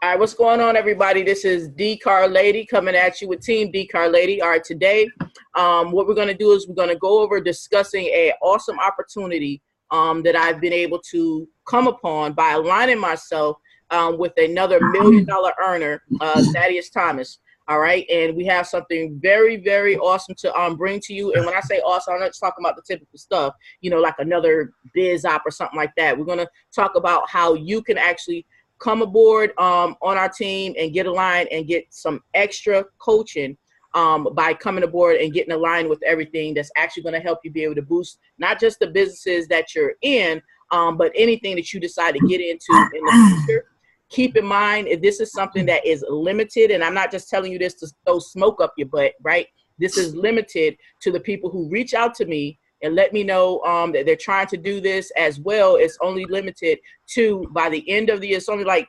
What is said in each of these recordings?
All right, what's going on, everybody? This is D Car Lady coming at you with Team D Car Lady. All right, today, what we're going to do is we're going to go over discussing a awesome opportunity that I've been able to come upon by aligning myself with another $1 million earner, Thaddeus Thomas. All right, and we have something very, very awesome to bring to you. And when I say awesome, I'm not just talking about the typical stuff, you know, like another biz op or something like that. We're going to talk about how you can actually come aboard on our team and get aligned and get some extra coaching by coming aboard and getting aligned with everything that's actually going to help you be able to boost not just the businesses that you're in, but anything that you decide to get into in the future. Keep in mind, if this is something that is limited, and I'm not just telling you this to throw smoke up your butt, right? This is limited to the people who reach out to me and let me know that they're trying to do this as well. It's only limited to, by the end of the year, it's only like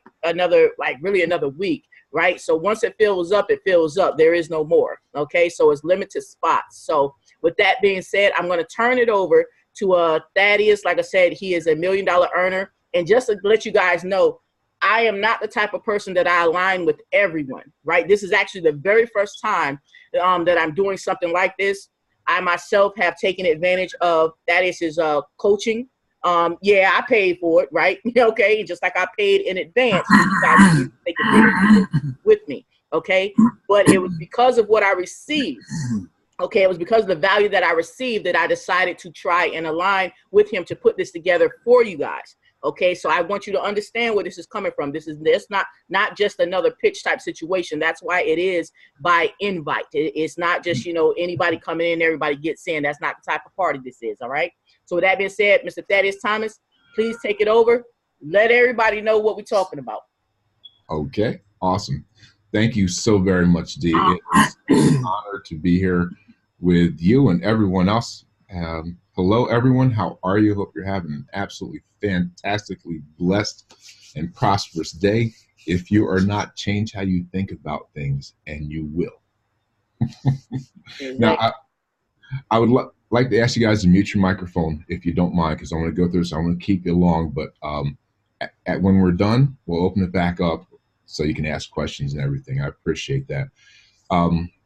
really another week, right? So once it fills up, it fills up. There is no more, okay? So it's limited spots. So with that being said, I'm going to turn it over to Thaddeus. Like I said, he is a $1 million earner. And just to let you guys know, I am not the type of person that I align with everyone, right? This is actually the very first time that I'm doing something like this. I myself have taken advantage of Thaddeus's coaching. Yeah, I paid for it, right? Okay, just like I paid in advance for you guys to take advantage of it with me, okay? But it was because of what I received. Okay, it was because of the value that I received that I decided to try and align with him to put this together for you guys. Okay, so I want you to understand where this is coming from. This not just another pitch type situation. That's why it is by invite. It's not just, you know, anybody coming in, everybody gets in. That's not the type of party this is, all right? So with that being said, Mr. Thaddeus Thomas, please take it over. Let everybody know what we're talking about. Okay, awesome. Thank you so very much, D. It's an honor to be here with you and everyone else. Hello, everyone. How are you? Hope you're having an absolutely fantastically blessed and prosperous day. If you are not, change how you think about things, and you will. Now, I would like to ask you guys to mute your microphone if you don't mind, because I want to go through this. I want to keep you long, but when we're done, we'll open it back up so you can ask questions and everything. I appreciate that.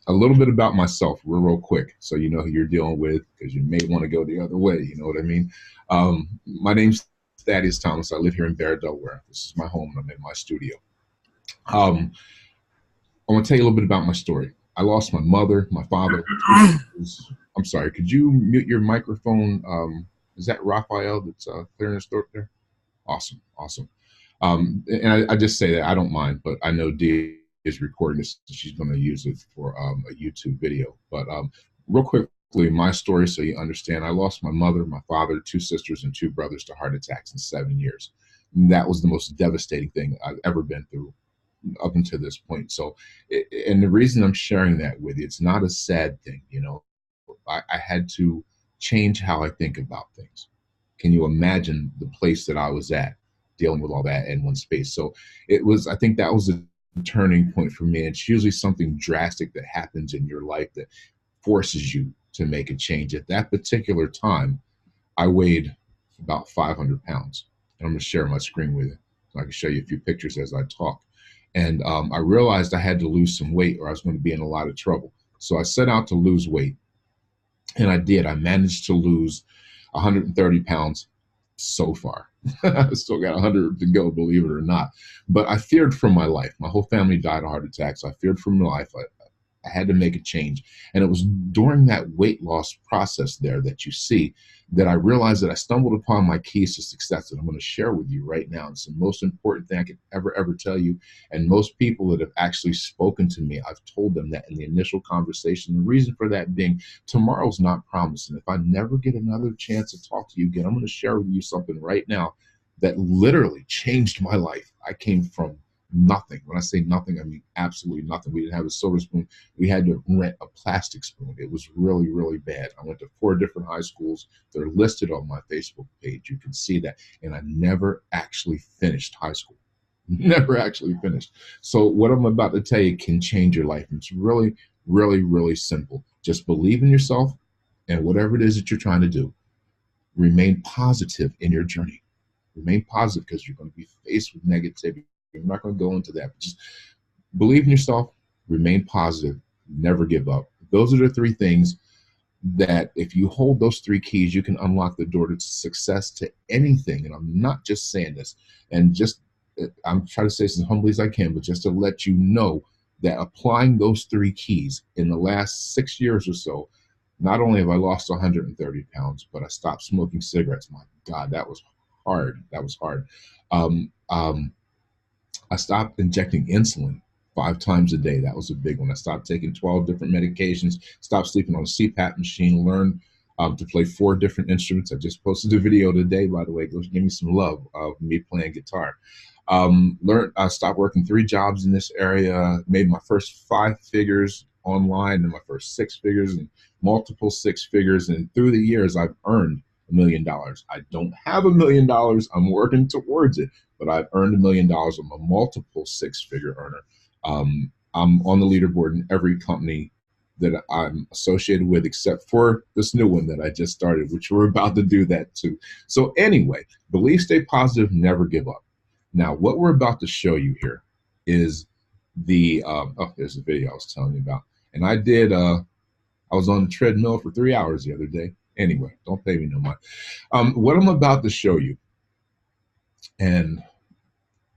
A little bit about myself, real quick, so you know who you're dealing with, because you may want to go the other way. You know what I mean? My name's Thaddeus Thomas. I live here in Barre, Delaware. This is my home. I'm in my studio. I want to tell you a little bit about my story. I lost my mother, my father. I'm sorry. Could you mute your microphone? Is that Raphael that's clearing his throat there? Awesome, awesome. And I just say that I don't mind, but I know Dee is recording this. She's going to use it for a YouTube video. But real quickly, my story, so you understand, I lost my mother, my father, 2 sisters, and 2 brothers to heart attacks in 7 years. And that was the most devastating thing I've ever been through up until this point. So, and the reason I'm sharing that with you, it's not a sad thing. You know, I had to change how I think about things. Can you imagine the place that I was at dealing with all that in one space? So it was, I think that was a turning point for me. It's usually something drastic that happens in your life that forces you to make a change. At that particular time, I weighed about 500 pounds. And I'm going to share my screen with you so I can show you a few pictures as I talk. And I realized I had to lose some weight or I was going to be in a lot of trouble. So I set out to lose weight. And I did. I managed to lose 130 pounds so far. I still got 100 to go, believe it or not. But I feared for my life. My whole family died of heart attacks. I feared for my life. I had to make a change. And it was during that weight loss process there that you see that I realized that I stumbled upon my keys to success that I'm going to share with you right now. It's the most important thing I could ever tell you. And most people that have actually spoken to me, I've told them that in the initial conversation. The reason for that being tomorrow's not promised. And if I never get another chance to talk to you again, I'm going to share with you something right now that literally changed my life. I came from nothing. When I say nothing, I mean absolutely nothing. We didn't have a silver spoon. We had to rent a plastic spoon. It was really, really bad. I went to 4 different high schools. They're listed on my Facebook page. You can see that. And I never actually finished high school. Never actually finished. So what I'm about to tell you can change your life. It's really, really, really simple. Just believe in yourself and whatever it is that you're trying to do. Remain positive in your journey. Remain positive because you're going to be faced with negativity. I'm not going to go into that, but just believe in yourself, remain positive, never give up. Those are the three things that if you hold those three keys, you can unlock the door to success to anything. And I'm not just saying this, and just I'm trying to say this as humbly as I can, but just to let you know that applying those three keys in the last 6 years or so, not only have I lost 130 pounds, but I stopped smoking cigarettes. My God, that was hard. That was hard. Um, um, I stopped injecting insulin 5 times a day. That was a big one. I stopped taking 12 different medications, stopped sleeping on a CPAP machine, learned to play 4 different instruments. I just posted a video today, by the way. Go give me some love of me playing guitar. I stopped working 3 jobs in this area, made my first 5 figures online and my first 6 figures and multiple 6 figures. And through the years, I've earned $1 million. I don't have $1 million. I'm working towards it, but I've earned $1 million. I'm a multiple 6-figure earner. I'm on the leaderboard in every company that I'm associated with, except for this new one that I just started, which we're about to do that too. So anyway, believe, stay positive, never give up. Now, what we're about to show you here is the, there's the video I was telling you about. And I was on the treadmill for 3 hours the other day. Anyway, don't pay me no mind. What I'm about to show you and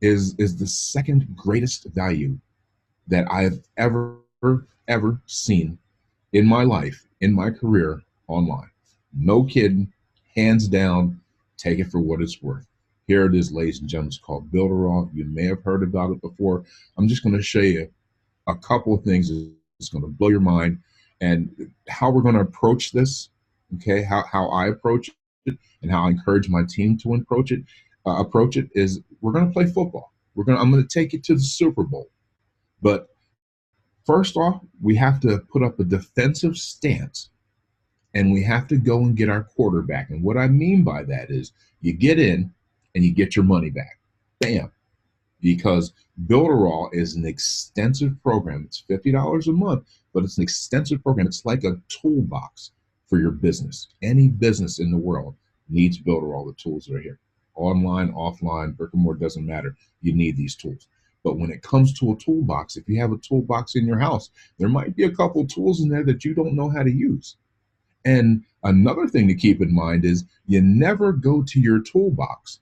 is the second greatest value that I've ever seen in my life, in my career online. No kidding, hands down, take it for what it's worth. Here it is, ladies and gentlemen. It's called Builderall. You may have heard about it before. I'm just going to show you a couple of things that's going to blow your mind and how we're going to approach this, okay, how I approach it and how I encourage my team to approach it is we're going to play football. I'm going to take it to the Super Bowl. But first off, we have to put up a defensive stance and we have to go and get our quarterback. And what I mean by that is you get in and you get your money back. Bam. Because Builderall is an extensive program. It's $50 a month, but it's an extensive program. It's like a toolbox for your business. Any business in the world needs Builderall. The tools that are here. Online, offline, brick and mortar, doesn't matter. You need these tools. But when it comes to a toolbox, if you have a toolbox in your house, there might be a couple tools in there that you don't know how to use. And another thing to keep in mind is you never go to your toolbox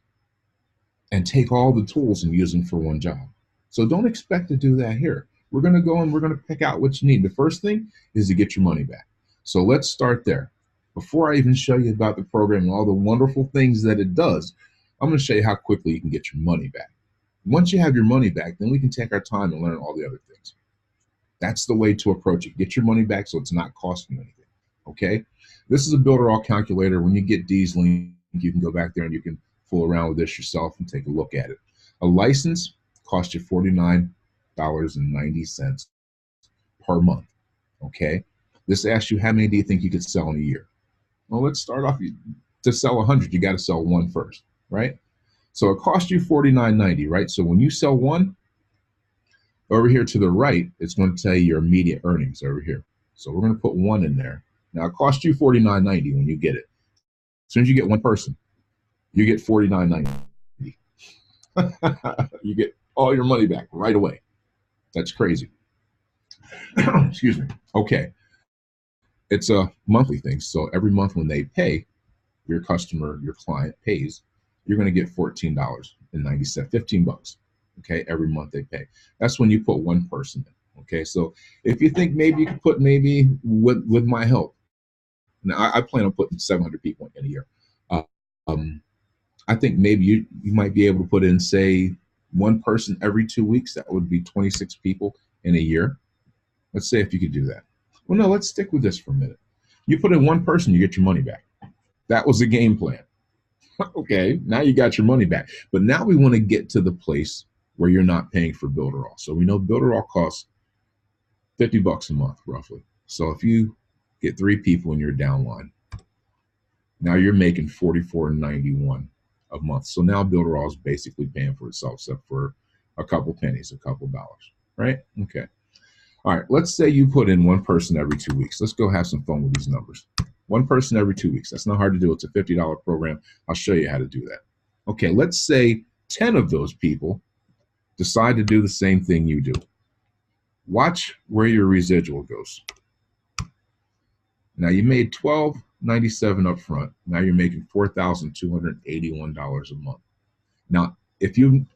and take all the tools and use them for one job. So don't expect to do that here. We're going to go and we're going to pick out what you need. The first thing is to get your money back. So let's start there. Before I even show you about the program and all the wonderful things that it does, I'm going to show you how quickly you can get your money back. Once you have your money back, then we can take our time and learn all the other things. That's the way to approach it. Get your money back so it's not costing you anything, okay? This is a Builderall calculator. When you get Dee's link, you can go back there and you can fool around with this yourself and take a look at it. A license costs you $49.90 per month, okay? This asks you how many do you think you could sell in a year? Well, let's start off. To sell 100, you got to sell 1 first, right? So it costs you $49.90, right? So when you sell 1, over here to the right, it's going to tell you your immediate earnings over here. So we're going to put 1 in there. Now it costs you $49.90 when you get it. As soon as you get 1 person, you get $49.90. You get all your money back right away. That's crazy. Excuse me. Okay. It's a monthly thing. So every month when they pay, your customer, your client pays, you're going to get $14.90, 15 bucks. Okay, every month they pay. That's when you put 1 person in. Okay, so if you think maybe you could put maybe with my help. Now I plan on putting 700 people in a year. I think maybe you might be able to put in, say, 1 person every 2 weeks. That would be 26 people in a year. Let's say if you could do that. Well, no, let's stick with this for a minute. You put in 1 person, you get your money back. That was the game plan. Okay, now you got your money back. But now we want to get to the place where you're not paying for Builderall. So we know Builderall costs 50 bucks a month, roughly. So if you get 3 people in your downline, now you're making $44.91 a month. So now Builderall is basically paying for itself, except for a couple pennies, a couple dollars, right? Okay. All right, let's say you put in 1 person every 2 weeks. Let's go have some fun with these numbers. 1 person every 2 weeks. That's not hard to do. It's a $50 program. I'll show you how to do that. Okay, let's say 10 of those people decide to do the same thing you do. Watch where your residual goes. Now you made $1,297 up front. Now you're making $4,281 a month. Now, if you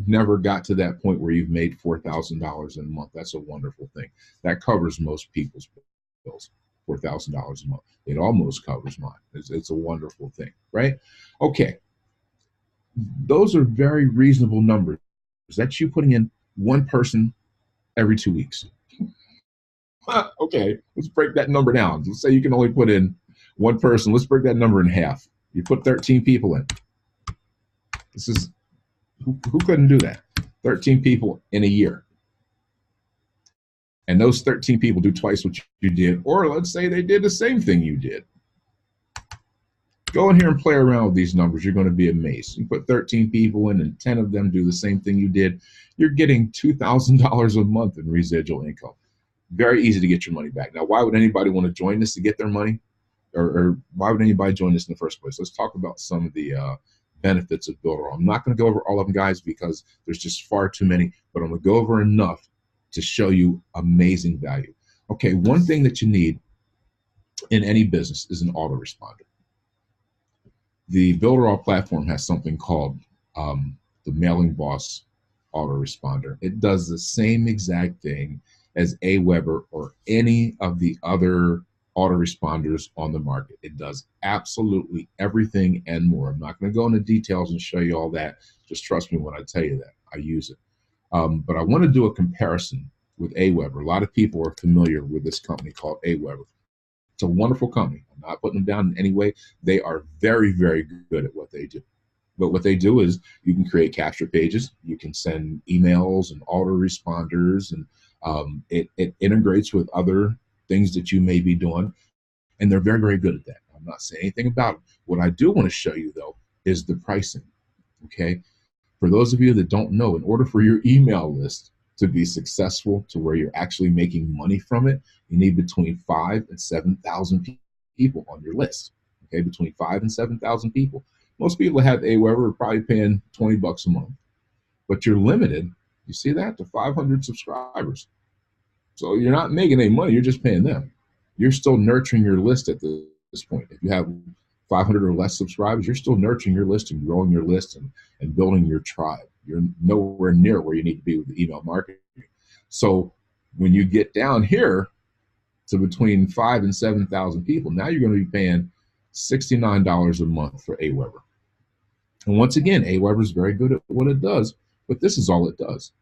never got to that point where you've made $4,000 in a month, that's a wonderful thing. That covers most people's bills, $4,000 a month. It almost covers mine. It's a wonderful thing, right? Okay, those are very reasonable numbers. That's you putting in one person every 2 weeks. Okay, let's break that number down. Let's say you can only put in one person. Let's break that number in half. You put 13 people in. This is, who couldn't do that? 13 people in a year. And those 13 people do twice what you did, or let's say they did the same thing you did. Go in here and play around with these numbers. You're going to be amazed. You put 13 people in and 10 of them do the same thing you did. You're getting $2,000 a month in residual income. Very easy to get your money back. Now, why would anybody want to join this to get their money? Or why would anybody join this in the first place? Let's talk about some of the benefits of Builderall. I'm not going to go over all of them, guys, because there's just far too many, but I'm going to go over enough to show you amazing value. Okay, one thing that you need in any business is an autoresponder. The Builderall platform has something called the Mailing Boss autoresponder. It does the same exact thing as Aweber or any of the other autoresponders on the market. It does absolutely everything and more. I'm not going to go into details and show you all that. Just trust me when I tell you that. I use it. But I want to do a comparison with Aweber. A lot of people are familiar with this company called Aweber. It's a wonderful company. I'm not putting them down in any way. They are very, very good at what they do. But what they do is you can create capture pages. You can send emails and autoresponders, and it integrates with other things that you may be doing. And they're very, very good at that. I'm not saying anything about it. What I do want to show you, though, is the pricing. Okay. For those of you that don't know, in order for your email list to be successful to where you're actually making money from it, you need between 5,000 and 7,000 people on your list. Okay, between 5,000 and 7,000 people. Most people that have Aweber are probably paying $20 a month, but you're limited, you see that, to 500 subscribers. So you're not making any money, you're just paying them. You're still nurturing your list at this point. If you have 500 or less subscribers, you're still nurturing your list and growing your list and building your tribe. You're nowhere near where you need to be with the email marketing. So when you get down here to between 5,000 and 7,000 people, now you're going to be paying $69 a month for Aweber. And once again, Aweber is very good at what it does, but this is all it does.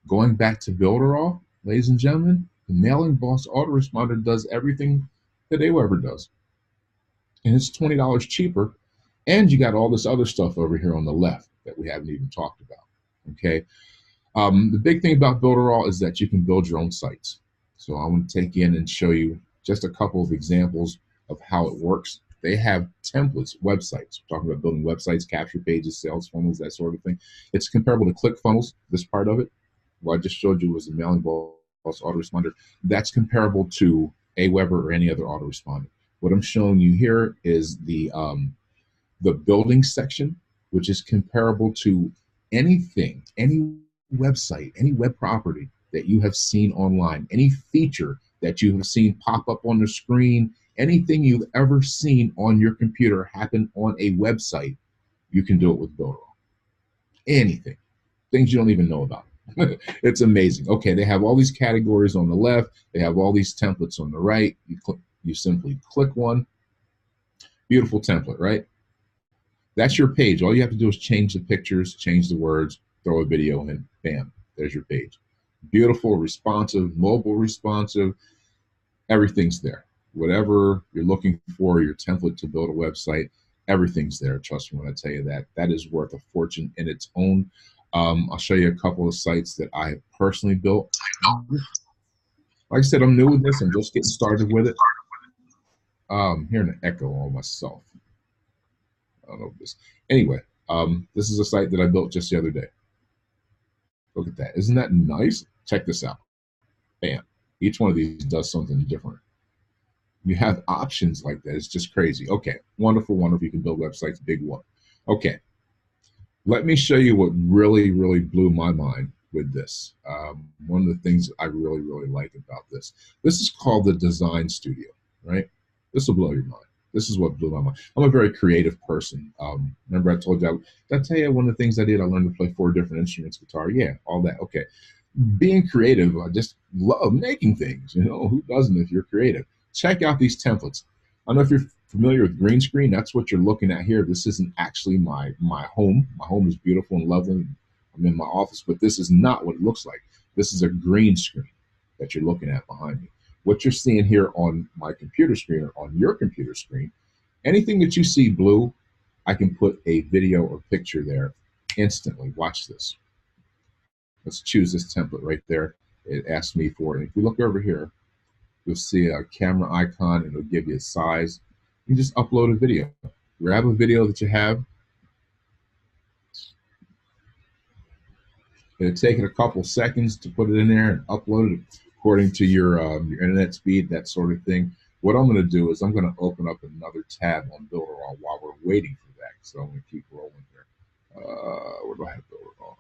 Going back to Builderall, ladies and gentlemen, the Mailing Boss autoresponder does everything that Aweber does. And it's $20 cheaper, and you got all this other stuff over here on the left that we haven't even talked about. Okay, the big thing about Builderall is that you can build your own sites. So I want to take you in and show you just a couple of examples of how it works. They have templates, websites. We're talking about building websites, capture pages, sales funnels, that sort of thing. It's comparable to ClickFunnels, this part of it. What I just showed you was the Mailing Boss autoresponder. That's comparable to Aweber or any other autoresponder. What I'm showing you here is the building section, which is comparable to anything, any website, any web property that you have seen online, any feature that you have seen pop up on the screen, anything you've ever seen on your computer happen on a website, you can do it with Builderall. Anything, things you don't even know about. It's amazing. Okay, they have all these categories on the left. They have all these templates on the right. You simply click one. Beautiful template, right? That's your page. All you have to do is change the pictures, change the words, throw a video in, bam, there's your page. Beautiful, responsive, mobile responsive, everything's there. Whatever you're looking for, your template to build a website, everything's there. Trust me when I tell you that. That is worth a fortune in its own. I'll show you a couple of sites that I have personally built. Like I said, I'm new with this. I'm just getting started with it. I'm hearing an echo on myself. I don't know if this. Anyway, this is a site that I built just the other day. Look at that. Isn't that nice? Check this out. Bam. Each one of these does something different. You have options like that. It's just crazy. Okay. Wonderful, wonderful. You can build websites. Big one. Okay. Let me show you what really, really blew my mind with this. One of the things I really, really like about this. This is called the Design Studio, right? This will blow your mind. This is what blew my mind. I'm a very creative person. Remember I told you, did I tell you one of the things I did? I learned to play 4 different instruments, guitar. Yeah, all that. Okay. Being creative, I just love making things. You know, who doesn't if you're creative? Check out these templates. I don't know if you're familiar with green screen. That's what you're looking at here. This isn't actually my home. My home is beautiful and lovely. I'm in my office, but this is not what it looks like. This is a green screen that you're looking at behind me. What you're seeing here on my computer screen or on your computer screen, anything that you see blue, I can put a video or picture there instantly. Watch this. Let's choose this template right there. It asks me for it. If you look over here, you'll see a camera icon and it'll give you a size. You just upload a video. Grab a video that you have. It'll take it a couple seconds to put it in there and upload it according to your internet speed, that sort of thing. What I'm going to do is I'm going to open up another tab on Builderall while we're waiting for that. So I'm going to keep rolling here. Where do I have Builderall?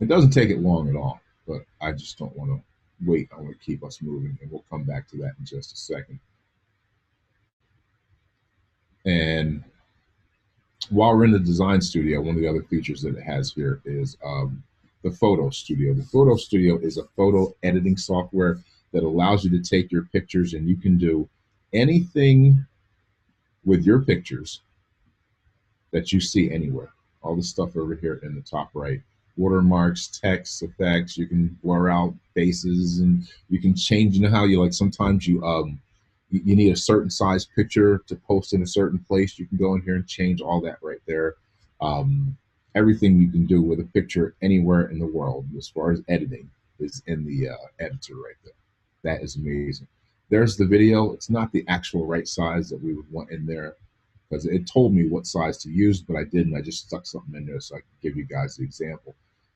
It doesn't take it long at all, but I just don't want to wait. I want to keep us moving, and we'll come back to that in just a second. And while we're in the design studio, one of the other features that it has here is the photo studio. The photo studio is a photo editing software that allows you to take your pictures and you can do anything with your pictures that you see anywhere. All the stuff over here in the top right, watermarks, text, effects, you can blur out faces and you can change, you know how you like sometimes you need a certain size picture to post in a certain place. You can go in here and change all that right there. Everything you can do with a picture anywhere in the world as far as editing is in the editor right there. That is amazing. There's the video. It's not the actual right size that we would want in there because it told me what size to use, but I didn't. I just stuck something in there so I could give you guys the example.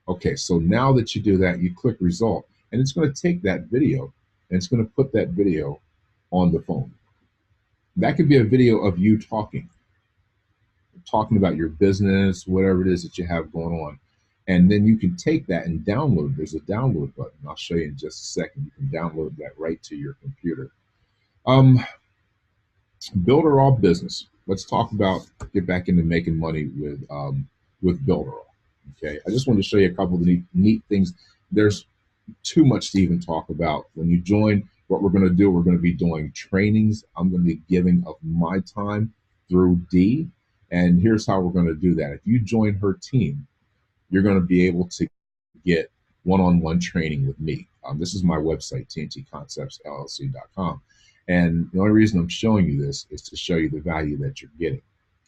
Okay, so now that you do that, you click result, and it's going to take that video and it's going to put that video on the phone. That could be a video of you talking about your business, whatever it is that you have going on. And then you can take that and download. There's a download button. I'll show you in just a second. You can download that right to your computer. Builderall business. Let's talk about, get back into making money with Builderall. Okay, I just wanted to show you a couple of the neat things. There's too much to even talk about. When you join, what we're going to do, we're going to be doing trainings. I'm going to be giving of my time through Dee, and here's how we're going to do that. If you join her team, you're going to be able to get one-on-one training with me. This is my website, tntconceptsllc.com. And the only reason I'm showing you this is to show you the value that you're getting,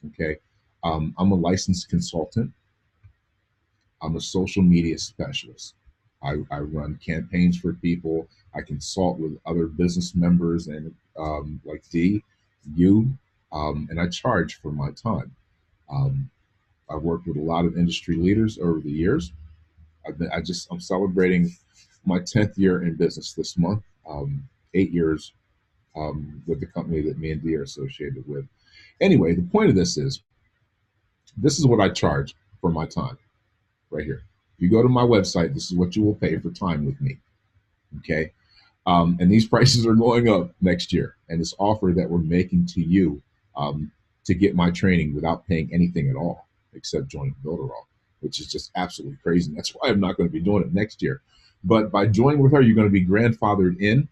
okay? I'm a licensed consultant. I'm a social media specialist. I run campaigns for people. I consult with other business members and like Dee, you, and I charge for my time. I've worked with a lot of industry leaders over the years. I'm celebrating my 10th year in business this month, 8 years with the company that me and Dee are associated with. Anyway, the point of this is what I charge for my time right here. If you go to my website, this is what you will pay for time with me, okay? And these prices are going up next year. And this offer that we're making to you to get my training without paying anything at all, except joining Builderall, which is just absolutely crazy. That's why I'm not going to be doing it next year. But by joining with her, you're going to be grandfathered in,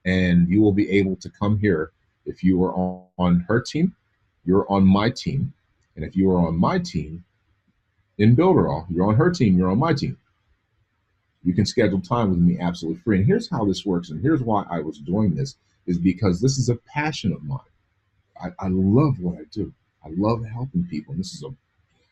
and you will be able to come here. If you are on her team, you're on my team. And if you are on my team in Builderall, you're on her team, you're on my team. You can schedule time with me absolutely free. And here's how this works, and here's why I was doing this, is because this is a passion of mine. I love what I do. I love helping people. And this is,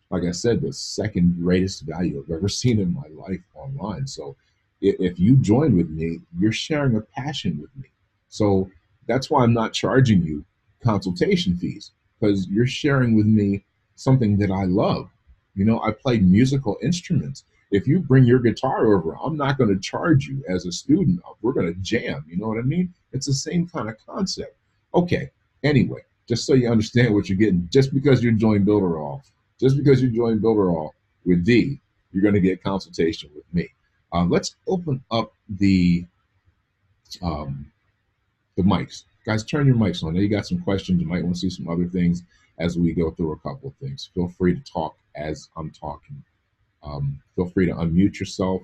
like I said, the second greatest value I've ever seen in my life online. So if you join with me, you're sharing a passion with me. So that's why I'm not charging you consultation fees, because you're sharing with me something that I love. You know, I play musical instruments. If you bring your guitar over, I'm not going to charge you as a student. We're going to jam. You know what I mean? It's the same kind of concept. Okay. Anyway, just so you understand what you're getting, just because you're joining Builderall Just because you join Builderall with D, you're going to get consultation with me. Let's open up um, the mics. Guys, turn your mics on. I know you got some questions. You might want to see some other things as we go through a couple of things. Feel free to talk as I'm talking. Feel free to unmute yourself.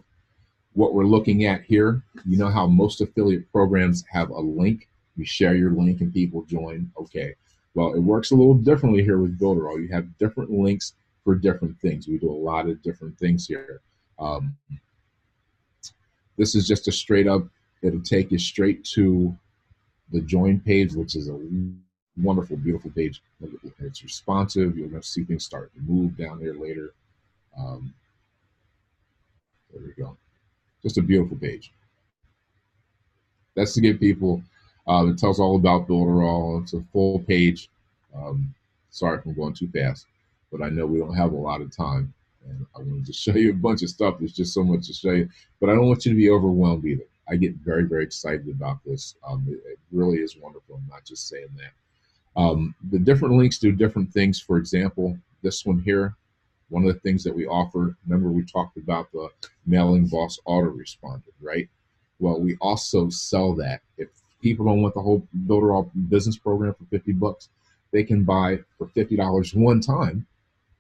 What we're looking at here, you know how most affiliate programs have a link? You share your link and people join. Okay. Well, it works a little differently here with Builderall. You have different links for different things. We do a lot of different things here. This is just a straight up, it'll take you straight to the join page, which is a wonderful, beautiful page. It's responsive. You're going to see things start to move down there later. There we go. Just a beautiful page. That's to give people, it tells all about Builderall. It's a full page. Sorry if I'm going too fast, but I know we don't have a lot of time. And I wanted to show you a bunch of stuff. There's just so much to show you, but I don't want you to be overwhelmed either. I get very, very excited about this. It really is wonderful. I'm not just saying that. The different links do different things. For example, this one here, one of the things that we offer, remember we talked about the mailing boss autoresponder, right? Well, we also sell that. If people don't want the whole Builderall business program for 50 bucks, they can buy for $50 one time,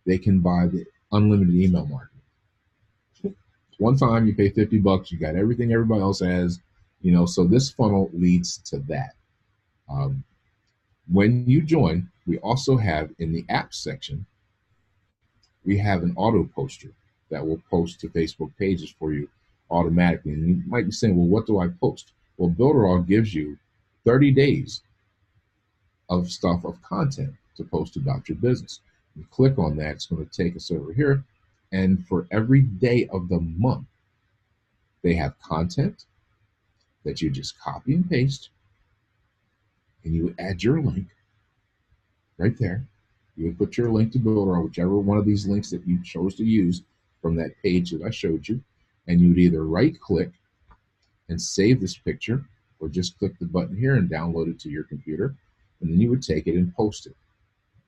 they can buy the unlimited email marketing. One time you pay 50 bucks, you got everything everybody else has, you know, so this funnel leads to that. When you join, we also have in the app section, we have an auto poster that will post to Facebook pages for you automatically. And you might be saying, well, what do I post? Well, Builderall gives you 30 days of stuff, of content to post about your business. You click on that, it's going to take us over here. And for every day of the month, they have content that you just copy and paste, and you add your link right there. You would put your link to Builderall, whichever one of these links that you chose to use from that page that I showed you, and you would either right click and save this picture, or just click the button here and download it to your computer, and then you would take it and post it.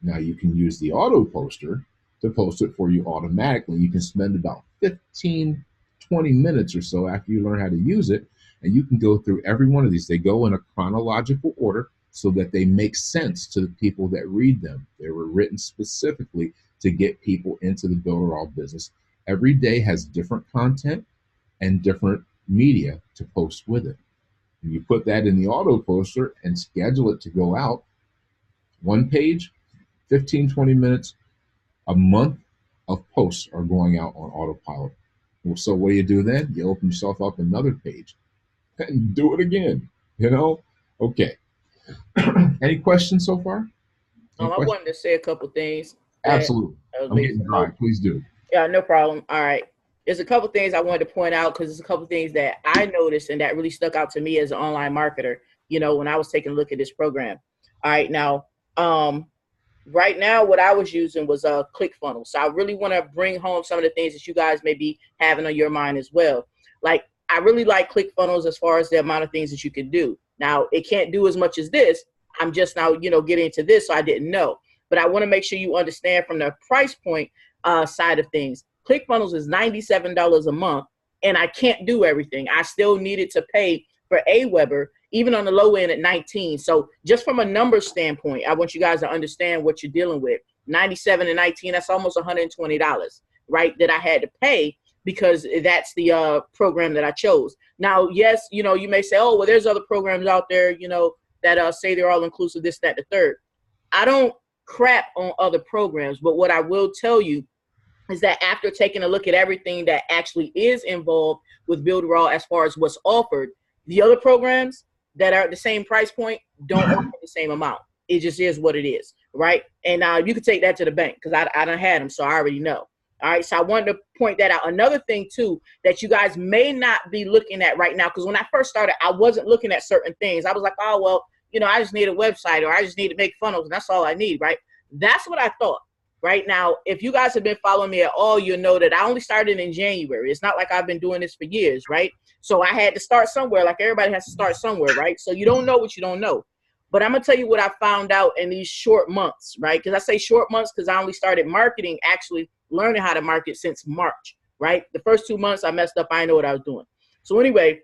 Now you can use the auto poster to post it for you automatically. You can spend about 15, 20 minutes or so after you learn how to use it, and you can go through every one of these. They go in a chronological order so that they make sense to the people that read them. They were written specifically to get people into the Builderall business. Every day has different content and different media to post with it. And you put that in the auto poster and schedule it to go out. One page, 15, 20 minutes, a month of posts are going out on autopilot. Well, so what do you do then? You open yourself up another page and do it again, you know? Okay. Any questions so far? I wanted to say a couple things. Absolutely. I'm getting dry. Please do. Yeah, no problem. All right. There's a couple things I wanted to point out because there's a couple things that I noticed and that really stuck out to me as an online marketer, you know, when I was taking a look at this program. All right. Now, right now, what I was using was a ClickFunnels. So I really want to bring home some of the things that you guys may be having on your mind as well. Like, I really like ClickFunnels as far as the amount of things that you can do. Now, it can't do as much as this. I'm just now, you know, getting into this, so I didn't know. But I want to make sure you understand from the price point side of things. ClickFunnels is $97 a month, and I can't do everything. I still needed to pay for Aweber, even on the low end at 19. So just from a numbers standpoint, I want you guys to understand what you're dealing with. 97 and 19, that's almost $120, right, that I had to pay because that's the program that I chose. Now, yes, you know, you may say, oh, well, there's other programs out there, you know, that say they're all inclusive, this, that, the third. I don't crap on other programs, but what I will tell you is that after taking a look at everything that actually is involved with Builderall as far as what's offered, the other programs that are at the same price point don't offer the same amount. It just is what it is, right? And you can take that to the bank because I done had them, so I already know. All right, so I wanted to point that out. Another thing, too, that you guys may not be looking at right now, because when I first started, I wasn't looking at certain things. I was like, oh, well, you know, I just need a website or I just need to make funnels, and that's all I need, right? That's what I thought. Right now, if you guys have been following me at all, you'll know that I only started in January. It's not like I've been doing this for years, right? So I had to start somewhere, like everybody has to start somewhere, right? So you don't know what you don't know. But I'm gonna tell you what I found out in these short months, right? Because I say short months because I only started marketing, actually learning how to market since March, right? The first 2 months I messed up. I didn't know what I was doing. So anyway,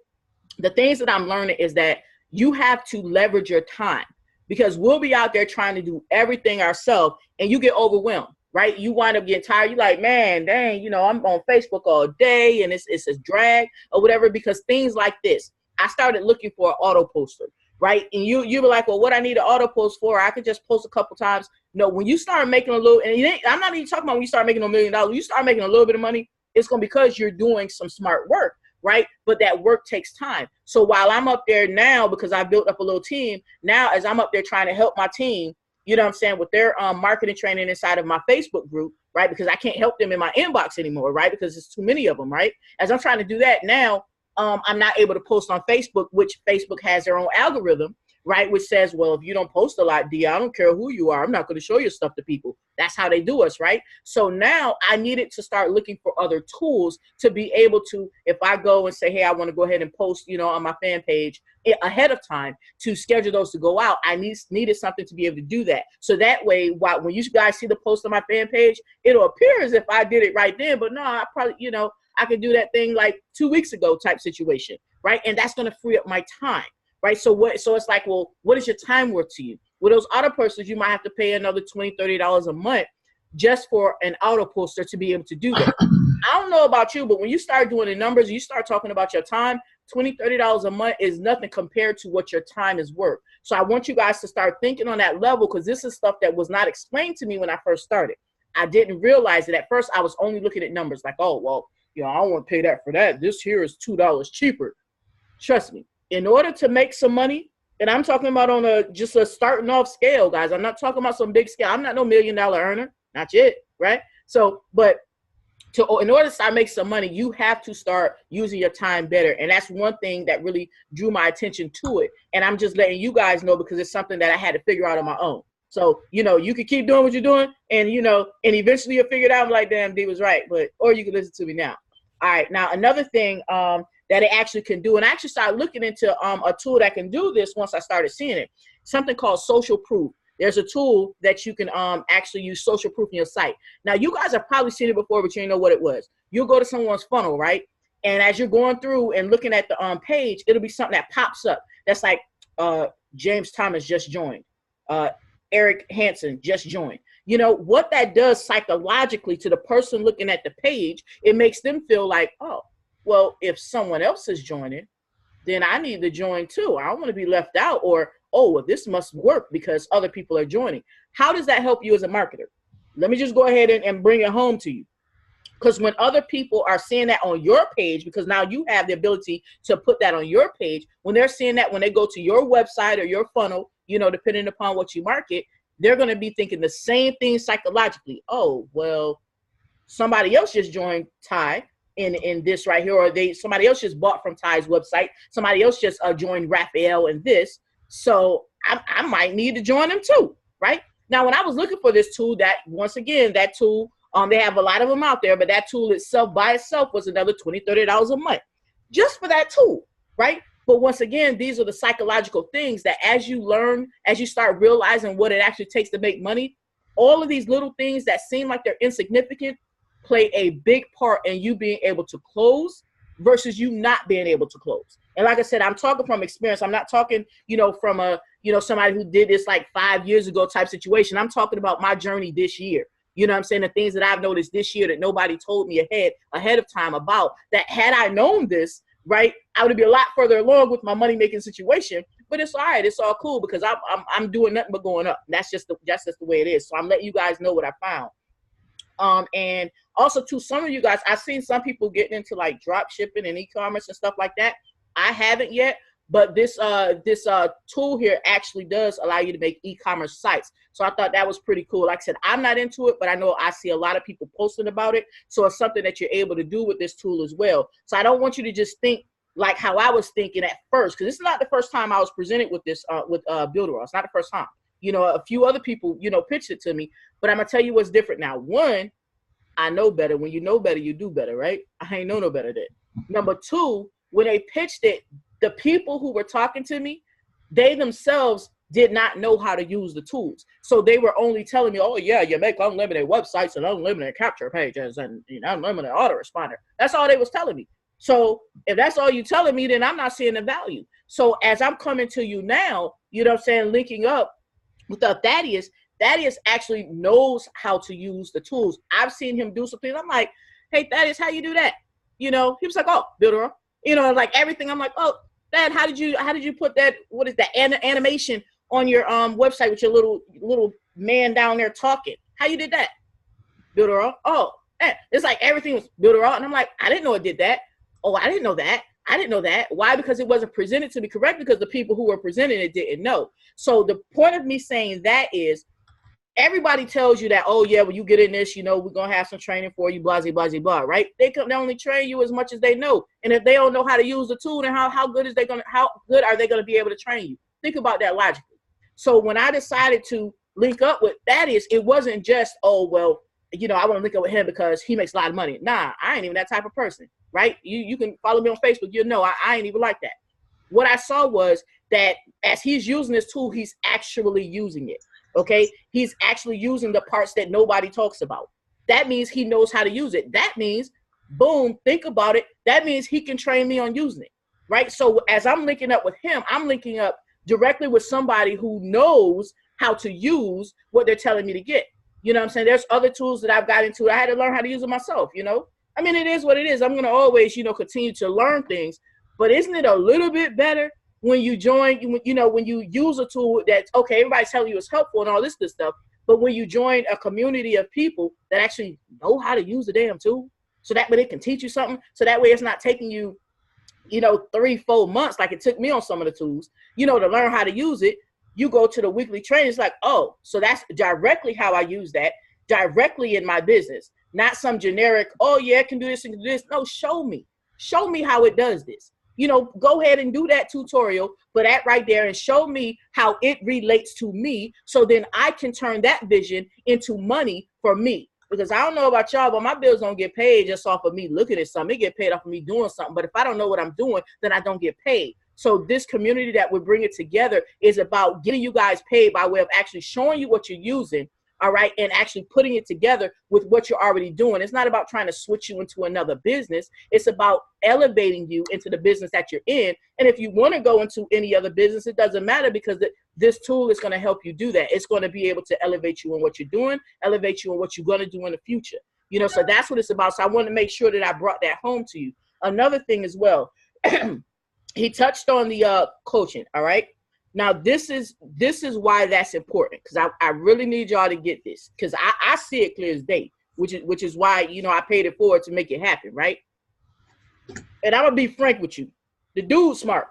the things that I'm learning is that you have to leverage your time, because we'll be out there trying to do everything ourselves and you get overwhelmed, right? You wind up getting tired. You're like, man, dang, you know, I'm on Facebook all day and it's a drag or whatever, because things like this. I started looking for an auto poster, right? And you were like, well, what I need an auto post for? I could just post a couple times. No, when you start making a little, and I'm not even talking about when you start making $1 million, when you start making a little bit of money, it's going to be because you're doing some smart work, right? But that work takes time. So while I'm up there now, because I built up a little team, now as I'm up there trying to help my team, you know what I'm saying, with their marketing training inside of my Facebook group, right? Because I can't help them in my inbox anymore, right? Because there's too many of them, right? As I'm trying to do that now, I'm not able to post on Facebook, which Facebook has their own algorithm, right? Which says, well, if you don't post a lot, D, I don't care who you are, I'm not going to show your stuff to people. That's how they do us, right? So now I needed to start looking for other tools to be able to, if I go and say, hey, I want to go ahead and post, you know, on my fan page ahead of time to schedule those to go out, I needed something to be able to do that. So that way, when you guys see the post on my fan page, it'll appear as if I did it right then, but no, I probably, you know, I could do that thing like 2 weeks ago type situation, right? And that's going to free up my time, right? So it's like, well, what is your time worth to you? With those auto posters, you might have to pay another $20, $30 a month just for an auto poster to be able to do that. I don't know about you, but when you start doing the numbers, you start talking about your time, $20, $30 a month is nothing compared to what your time is worth. So I want you guys to start thinking on that level, because this is stuff that was not explained to me when I first started. I didn't realize it at first. I was only looking at numbers like, oh, well, you know, I don't want to pay that for that. This here is $2 cheaper. Trust me, in order to make some money, and I'm talking about on just a starting off scale, guys. I'm not talking about some big scale. I'm not no $1 million earner, not yet, right? So, but in order to start making some money, you have to start using your time better. And that's one thing that really drew my attention to it. And I'm just letting you guys know because it's something that I had to figure out on my own. So, you know, you can keep doing what you're doing and, you know, and eventually you'll figure it out. I'm like, damn, D was right. Or you can listen to me now. All right. Now, another thing that it actually can do, and I actually started looking into a tool that can do this once I started seeing it, something called social proof. There's a tool that you can actually use social proof in your site. Now, you guys have probably seen it before, but you didn't know what it was. You'll go to someone's funnel, right? And as you're going through and looking at the page, it'll be something that pops up. That's like James Thomas just joined. Eric Hansen just joined. You know, what that does psychologically to the person looking at the page, it makes them feel like, oh, well, if someone else is joining, then I need to join too. I don't want to be left out. Or, oh, well, this must work because other people are joining. How does that help you as a marketer? Let me just go ahead and bring it home to you. Because when other people are seeing that on your page, because now you have the ability to put that on your page, when they're seeing that, when they go to your website or your funnel, you know, depending upon what you market, they're going to be thinking the same thing psychologically. Oh, well, somebody else just joined Ty in this right here, or somebody else just bought from Ty's website. Somebody else just joined Raphael in this. So I might need to join them too, right? Now, when I was looking for this tool, that once again, that tool, they have a lot of them out there, but that tool itself by itself was another $20, $30 a month just for that tool, right? But once again, these are the psychological things that as you learn, as you start realizing what it actually takes to make money, all of these little things that seem like they're insignificant play a big part in you being able to close versus you not being able to close. And like I said, I'm talking from experience. I'm not talking, you know, from somebody who did this like 5 years ago type situation. I'm talking about my journey this year. You know what I'm saying? The things that I've noticed this year that nobody told me ahead of time about, that had I known this, right, I would be a lot further along with my money making situation. But it's all right. It's all cool because I'm doing nothing but going up. That's just the way it is. So I'm letting you guys know what I found. And also to some of you guys, I've seen some people getting into like drop shipping and e-commerce and stuff like that. I haven't yet, but this tool here actually does allow you to make e-commerce sites. So I thought that was pretty cool. Like I said, I'm not into it, but I know I see a lot of people posting about it. So it's something that you're able to do with this tool as well. So I don't want you to just think like how I was thinking at first, because this is not the first time I was presented with this with Builderall. It's not the first time. You know, a few other people, you know, pitched it to me, but I'm gonna tell you what's different now. One, I know better. When you know better, you do better, right? I ain't know no better then. Number two, when they pitched it, the people who were talking to me, they themselves did not know how to use the tools. So they were only telling me, oh yeah, you make unlimited websites and unlimited capture pages and unlimited autoresponder. That's all they was telling me. So if that's all you telling me, then I'm not seeing the value. So as I'm coming to you now, you know what I'm saying, linking up with Thaddeus, Thaddeus actually knows how to use the tools. I've seen him do something. I'm like, hey, Thaddeus, how you do that? You know, he was like, oh, Builderall. You know, like everything. I'm like, oh, Dad, how did you put that? What is that animation on your website with your little man down there talking? How you did that? Builderall. Oh, man. It's like everything was Builderall, and I'm like, I didn't know it did that. Oh, I didn't know that. I didn't know that. Why? Because it wasn't presented to me correctly, because the people who were presenting it didn't know. So the point of me saying that is, everybody tells you that, oh yeah, when you get in this, you know, we're going to have some training for you, blah, blah, blah, blah, right? They only train you as much as they know. And if they don't know how to use the tool, then how good are they going to be able to train you? Think about that logically. So when I decided to link up with Thaddeus, it wasn't just, oh, well, you know, I want to link up with him because he makes a lot of money. Nah, I ain't even that type of person, right? You can follow me on Facebook. You know, I ain't even like that. What I saw was that as he's using this tool, he's actually using it. Okay, he's actually using the parts that nobody talks about. That means he knows how to use it. That means, boom, think about it. That means he can train me on using it, right? So as I'm linking up with him, I'm linking up directly with somebody who knows how to use what they're telling me to get. You know what I'm saying? There's other tools that I've got into. I had to learn how to use it myself, you know? I mean, it is what it is. I'm going to always, you know, continue to learn things. But isn't it a little bit better when you join, you know, when you use a tool that's, okay, everybody's telling you it's helpful and all this good stuff, but when you join a community of people that actually know how to use the damn tool, so that way they can teach you something, so that way it's not taking you, you know, 3-4 months like it took me on some of the tools, you know, to learn how to use it. You go to the weekly training, it's like, oh, so that's directly how I use that, directly in my business, not some generic, oh yeah, it can do this and do this. No, show me how it does this. You know, go ahead and do that tutorial for that right there and show me how it relates to me, so then I can turn that vision into money for me. Because I don't know about y'all, but my bills don't get paid just off of me looking at something. It get paid off of me doing something. But if I don't know what I'm doing, then I don't get paid. So this community that we're bringing together is about getting you guys paid by way of actually showing you what you're using, all right, and actually putting it together with what you're already doing. It's not about trying to switch you into another business. It's about elevating you into the business that you're in. And if you want to go into any other business, it doesn't matter, because this tool is going to help you do that. It's going to be able to elevate you in what you're doing, elevate you in what you're going to do in the future. You know, so that's what it's about. So I wanted to make sure that I brought that home to you. Another thing as well, he touched on the coaching, all right? Now, this is why that's important, because I really need y'all to get this, because I see it clear as day, which is why, you know, I paid it forward to make it happen, right? And I'm going to be frank with you. The dude's smart.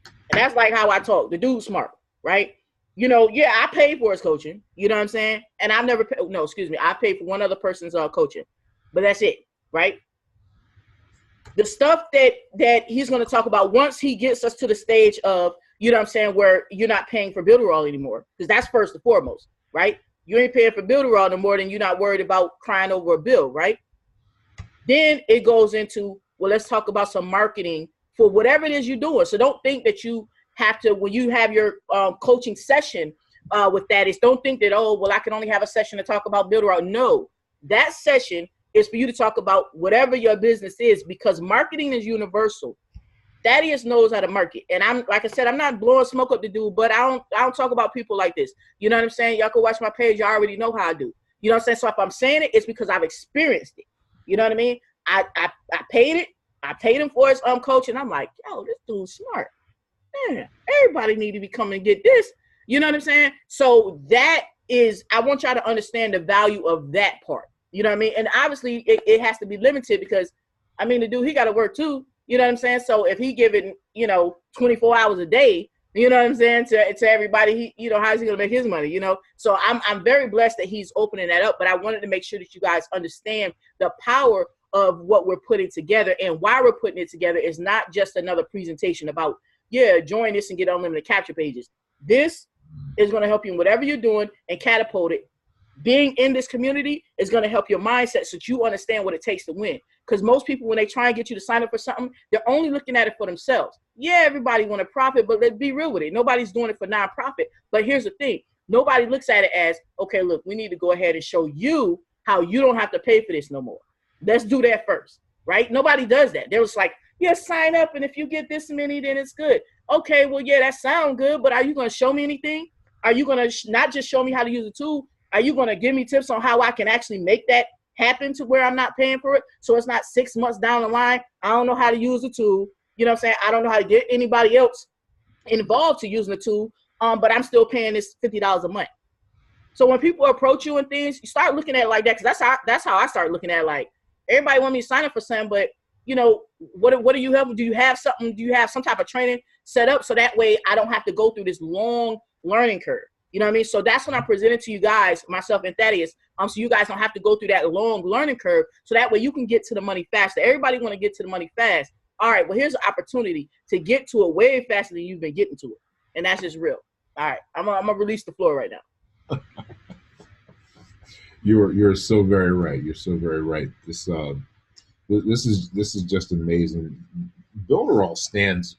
And that's like how I talk. The dude's smart, right? You know, yeah, I paid for his coaching. You know what I'm saying? And I've never paid, no, excuse me. I paid for one other person's coaching. But that's it, right? The stuff that he's going to talk about once he gets us to the stage of, you know what I'm saying, where you're not paying for Builderall anymore, because that's first and foremost, right? You ain't paying for Builderall no more than you're not worried about crying over a bill, right? Then it goes into, well, let's talk about some marketing for whatever it is you're doing. So don't think that you have to, when you have your coaching session with that, is don't think that, oh, well, I can only have a session to talk about Builderall. No, that session is for you to talk about whatever your business is, because marketing is universal. Thaddeus knows how to market. And I'm, like I said, I'm not blowing smoke up the dude, but I don't talk about people like this. You know what I'm saying? Y'all can watch my page. Y'all already know how I do. You know what I'm saying? So if I'm saying it, it's because I've experienced it. You know what I mean? I paid it. I paid him for his coach, and I'm like, yo, this dude's smart. Man, everybody need to be coming and get this. You know what I'm saying? So that is, I want y'all to understand the value of that part. You know what I mean? And obviously it has to be limited, because I mean, the dude, he got to work too. You know what I'm saying? So if he giving, you know, 24 hours a day, you know what I'm saying, to everybody, you know, how's he going to make his money, you know? So I'm very blessed that he's opening that up, but I wanted to make sure that you guys understand the power of what we're putting together, and why we're putting it together is not just another presentation about, yeah, join this and get unlimited capture pages. This is going to help you in whatever you're doing and catapult it being in this community is going to help your mindset so that you understand what it takes to win. Because most people, when they try and get you to sign up for something, they're only looking at it for themselves. Yeah, everybody want to profit, but let's be real with it. Nobody's doing it for nonprofit. But here's the thing. Nobody looks at it as, okay, look, we need to go ahead and show you how you don't have to pay for this no more. Let's do that first, right? Nobody does that. They're just like, yeah, sign up, and if you get this many, then it's good. Okay, well, yeah, that sounds good, but are you going to show me anything? Are you going to not just show me how to use the tool? Are you going to give me tips on how I can actually make that happen to where I'm not paying for it? So it's not 6 months down the line, I don't know how to use the tool. You know what I'm saying? I don't know how to get anybody else involved to using the tool, but I'm still paying this $50 a month. So when people approach you and things, you start looking at it like that, because that's how I start looking at it. Like, everybody want me to sign up for something, but you know, what do you have? Do you have something? Do you have some type of training set up so that way I don't have to go through this long learning curve? You know what I mean? So that's when I presented to you guys, myself and Thaddeus, so you guys don't have to go through that long learning curve, so that way you can get to the money faster. Everybody want to get to the money fast. All right, well, here's an opportunity to get to it way faster than you've been getting to it, and that's just real. All right, I'm gonna release the floor right now. You're so very right. You're so very right. This is just amazing. Builderall stands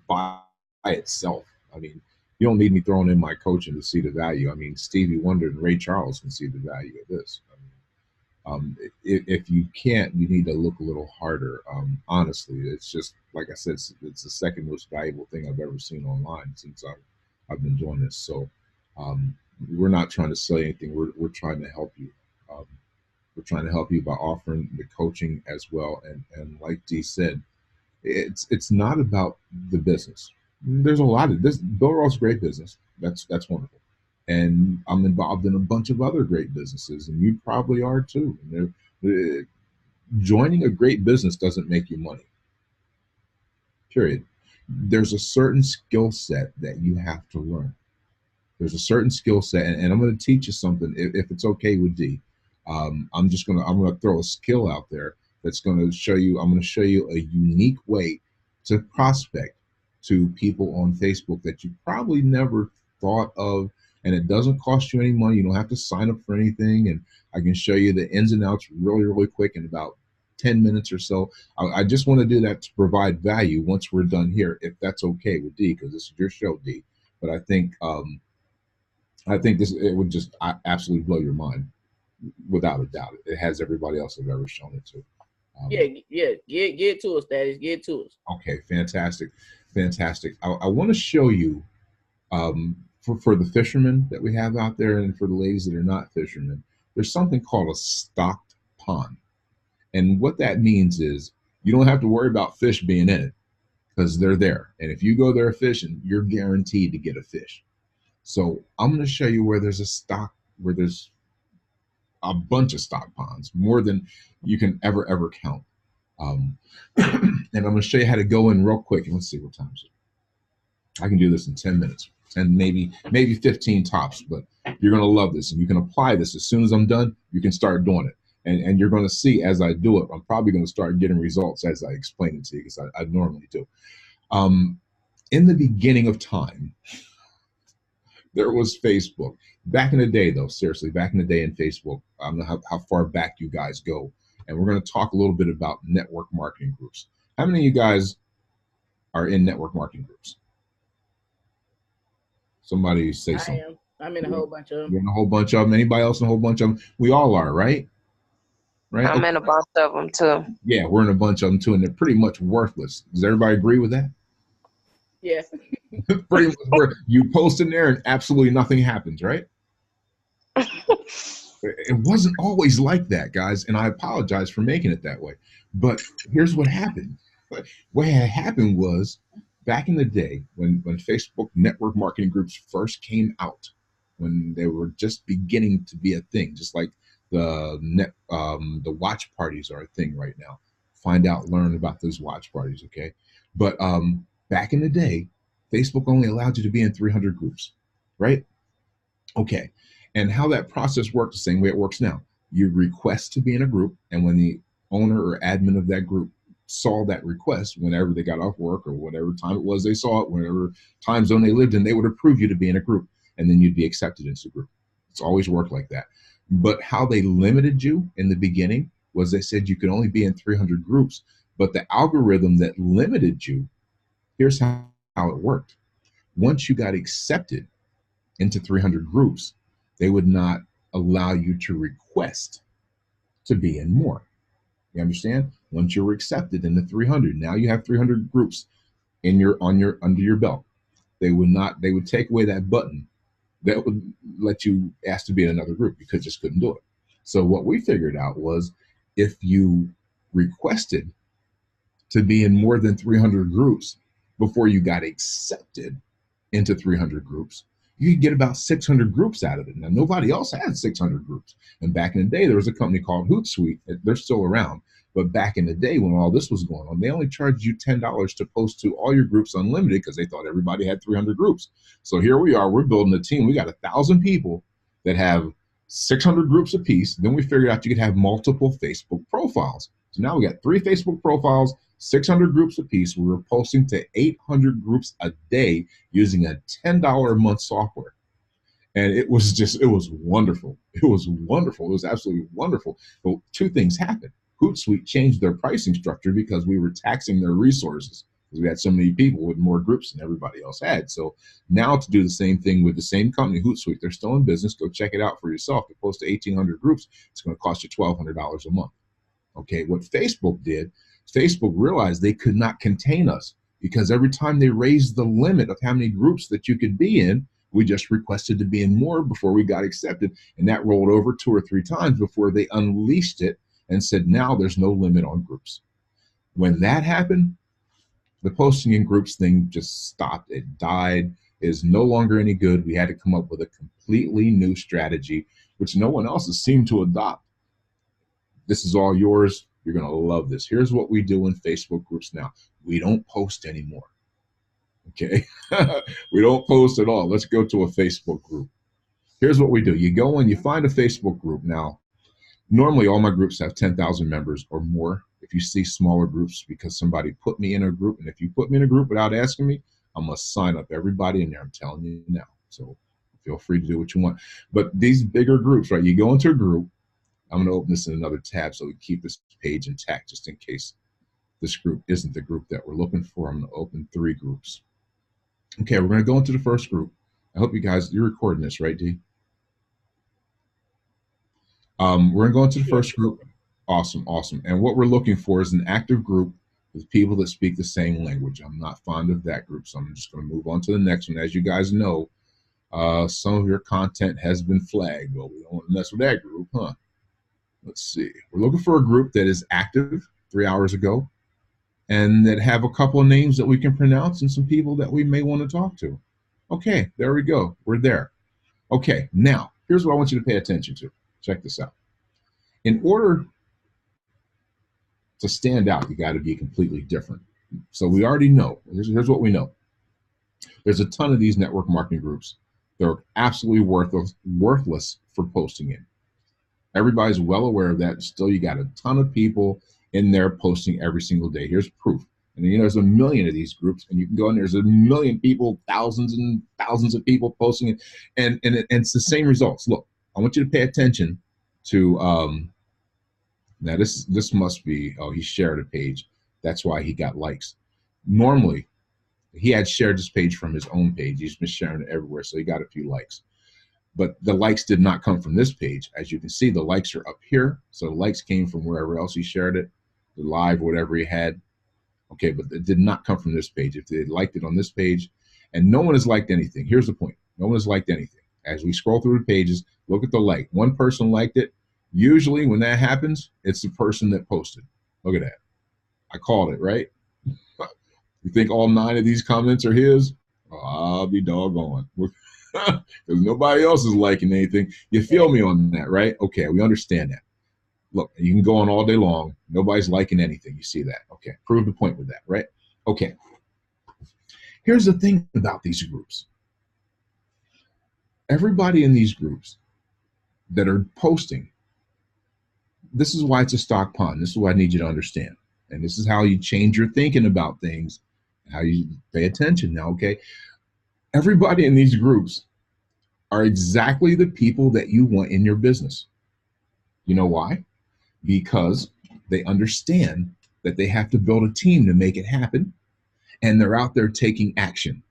by itself. I mean, you don't need me throwing in my coaching to see the value. I mean, Stevie Wonder and Ray Charles can see the value of this. I mean, if you can't, you need to look a little harder. Honestly, it's just, like I said, it's the second most valuable thing I've ever seen online since I've been doing this. So we're not trying to sell you anything. We're trying to help you. We're trying to help you by offering the coaching as well. And like Dee said, it's not about the business. There's a lot of this. Builderall's great business. That's wonderful. And I'm involved in a bunch of other great businesses, and you probably are too. Joining a great business doesn't make you money. Period. There's a certain skill set that you have to learn. There's a certain skill set, and I'm going to teach you something if it's okay with Dee. I'm gonna throw a skill out there that's going to show you. I'm going to show you a unique way to prospect to people on Facebook that you probably never thought of, and it doesn't cost you any money. You don't have to sign up for anything, and I can show you the ins and outs really quick in about 10 minutes or so. I just want to do that to provide value once we're done here, if that's okay with Dee, because this is your show, Dee. But I think it would just absolutely blow your mind. Without a doubt, it has everybody else I've ever shown it to. Get to us, Thaddeus. Get to us. Okay, fantastic. I want to show you for the fishermen that we have out there, and for the ladies that are not fishermen, there's something called a stocked pond, and what that means is you don't have to worry about fish being in it because they're there, and if you go there fishing, you're guaranteed to get a fish. So I'm going to show you where there's a bunch of stock ponds, more than you can ever count. And I'm going to show you how to go in real quick. And let's see what time is it. I can do this in 10 minutes, and maybe 15 tops, but you're going to love this, and you can apply this as soon as I'm done. You can start doing it, and you're going to see as I do it. I'm probably going to start getting results as I explain it to you, because I normally do. In the beginning of time, there was Facebook. Back in the day, though, seriously, back in the day in Facebook, I don't know how far back you guys go. And we're going to talk a little bit about network marketing groups. How many of you guys are in network marketing groups? Somebody say something. I'm in a whole bunch of them. You're in a whole bunch of them. Anybody else in a whole bunch of them? We all are, right? Right? I'm in a bunch of them, too. Yeah, we're in a bunch of them, too, and they're pretty much worthless. Does everybody agree with that? Yeah. Pretty much. You post in there and absolutely nothing happens, right? It wasn't always like that, guys, and I apologize for making it that way. But here's what happened. What had happened was, back in the day, when Facebook network marketing groups first came out, when they were just beginning to be a thing, just like the watch parties are a thing right now. Find out, learn about those watch parties, okay? But back in the day, Facebook only allowed you to be in 300 groups, right? Okay. And how that process worked, the same way it works now. You request to be in a group, and when the owner or admin of that group saw that request, whenever they got off work or whatever time it was they saw it, whatever time zone they lived in, they would approve you to be in a group, and then you'd be accepted into the group. It's always worked like that. But how they limited you in the beginning was they said you could only be in 300 groups. But the algorithm that limited you, here's how it worked. Once you got accepted into 300 groups, they would not allow you to request to be in more. You understand? Once you were accepted into 300, now you have 300 groups in your under your belt. They would take away that button that would let you ask to be in another group. You just couldn't do it. So what we figured out was if you requested to be in more than 300 groups before you got accepted into 300 groups, you could get about 600 groups out of it. Now, nobody else had 600 groups. And back in the day, there was a company called Hootsuite. They're still around. But back in the day when all this was going on, they only charged you $10 to post to all your groups unlimited because they thought everybody had 300 groups. So here we are, we're building a team. We got 1,000 people that have 600 groups apiece. Then we figured out you could have multiple Facebook profiles. So now we got 3 Facebook profiles, 600 groups apiece. We were posting to 800 groups a day using a $10 a month software. And it was wonderful. It was wonderful. It was absolutely wonderful. But 2 things happened. Hootsuite changed their pricing structure because we were taxing their resources because we had so many people with more groups than everybody else had. So now to do the same thing with the same company, Hootsuite, they're still in business. Go check it out for yourself. To post to 1,800 groups, it's going to cost you $1,200 a month. Okay, what Facebook did, Facebook realized they could not contain us because every time they raised the limit of how many groups that you could be in, we just requested to be in more before we got accepted. And that rolled over 2 or 3 times before they unleashed it and said, now there's no limit on groups. When that happened, the posting in groups thing just stopped. It died. It is no longer any good. We had to come up with a completely new strategy, which no one else has seemed to adopt. This is all yours. You're going to love this. Here's what we do in Facebook groups now. We don't post anymore. Okay? We don't post at all. Let's go to a Facebook group. Here's what we do. You go and you find a Facebook group. Now, normally all my groups have 10,000 members or more. If you see smaller groups because somebody put me in a group, and if you put me in a group without asking me, I must sign up everybody in there. I'm telling you now. So feel free to do what you want. But these bigger groups, right? You go into a group. I'm going to open this in another tab so we keep this page intact just in case this group isn't the group that we're looking for. I'm going to open 3 groups. Okay, we're going to go into the first group. I hope you guys, you're recording this, right, D? We're going to go into the first group. Awesome, awesome. And what we're looking for is an active group with people that speak the same language. I'm not fond of that group, so I'm just going to move on to the next one. As you guys know, some of your content has been flagged. Well, we don't want to mess with that group, huh? Let's see. We're looking for a group that is active 3 hours ago and that have a couple of names that we can pronounce and some people that we may want to talk to. Okay, there we go. We're there. Okay, now, here's what I want you to pay attention to. Check this out. In order to stand out, you got to be completely different. So we already know. Here's what we know. There's a ton of these network marketing groups. They're absolutely worthless for posting in. Everybody's well aware of that. Still, you got a ton of people in there posting every single day. Here's proof. And you know, there's a million of these groups, and you can go in, there's a million people, thousands and thousands of people posting it, and it's the same results. Look, I want you to pay attention to, now this must be, oh, he shared a page. That's why he got likes. Normally, he had shared this page from his own page. He's been sharing it everywhere, so he got a few likes. But the likes did not come from this page. As you can see, the likes are up here. So the likes came from wherever else he shared it, the live, whatever he had. Okay, but it did not come from this page. If they liked it on this page, and no one has liked anything. Here's the point. No one has liked anything. As we scroll through the pages, look at the like. One person liked it. Usually when that happens, it's the person that posted. Look at that. I called it, right? You think all 9 of these comments are his? Oh, I'll be doggone. Because nobody else is liking anything. You feel me on that, right? Okay, we understand that. Look, you can go on all day long. Nobody's liking anything. You see that? Okay, prove the point with that, right? Okay. Here's the thing about these groups. Everybody in these groups that are posting, this is why it's a stock pond. This is what I need you to understand. And this is how you change your thinking about things, how you pay attention now, okay? Everybody in these groups are exactly the people that you want in your business. You know why? Because they understand that they have to build a team to make it happen, and they're out there taking action.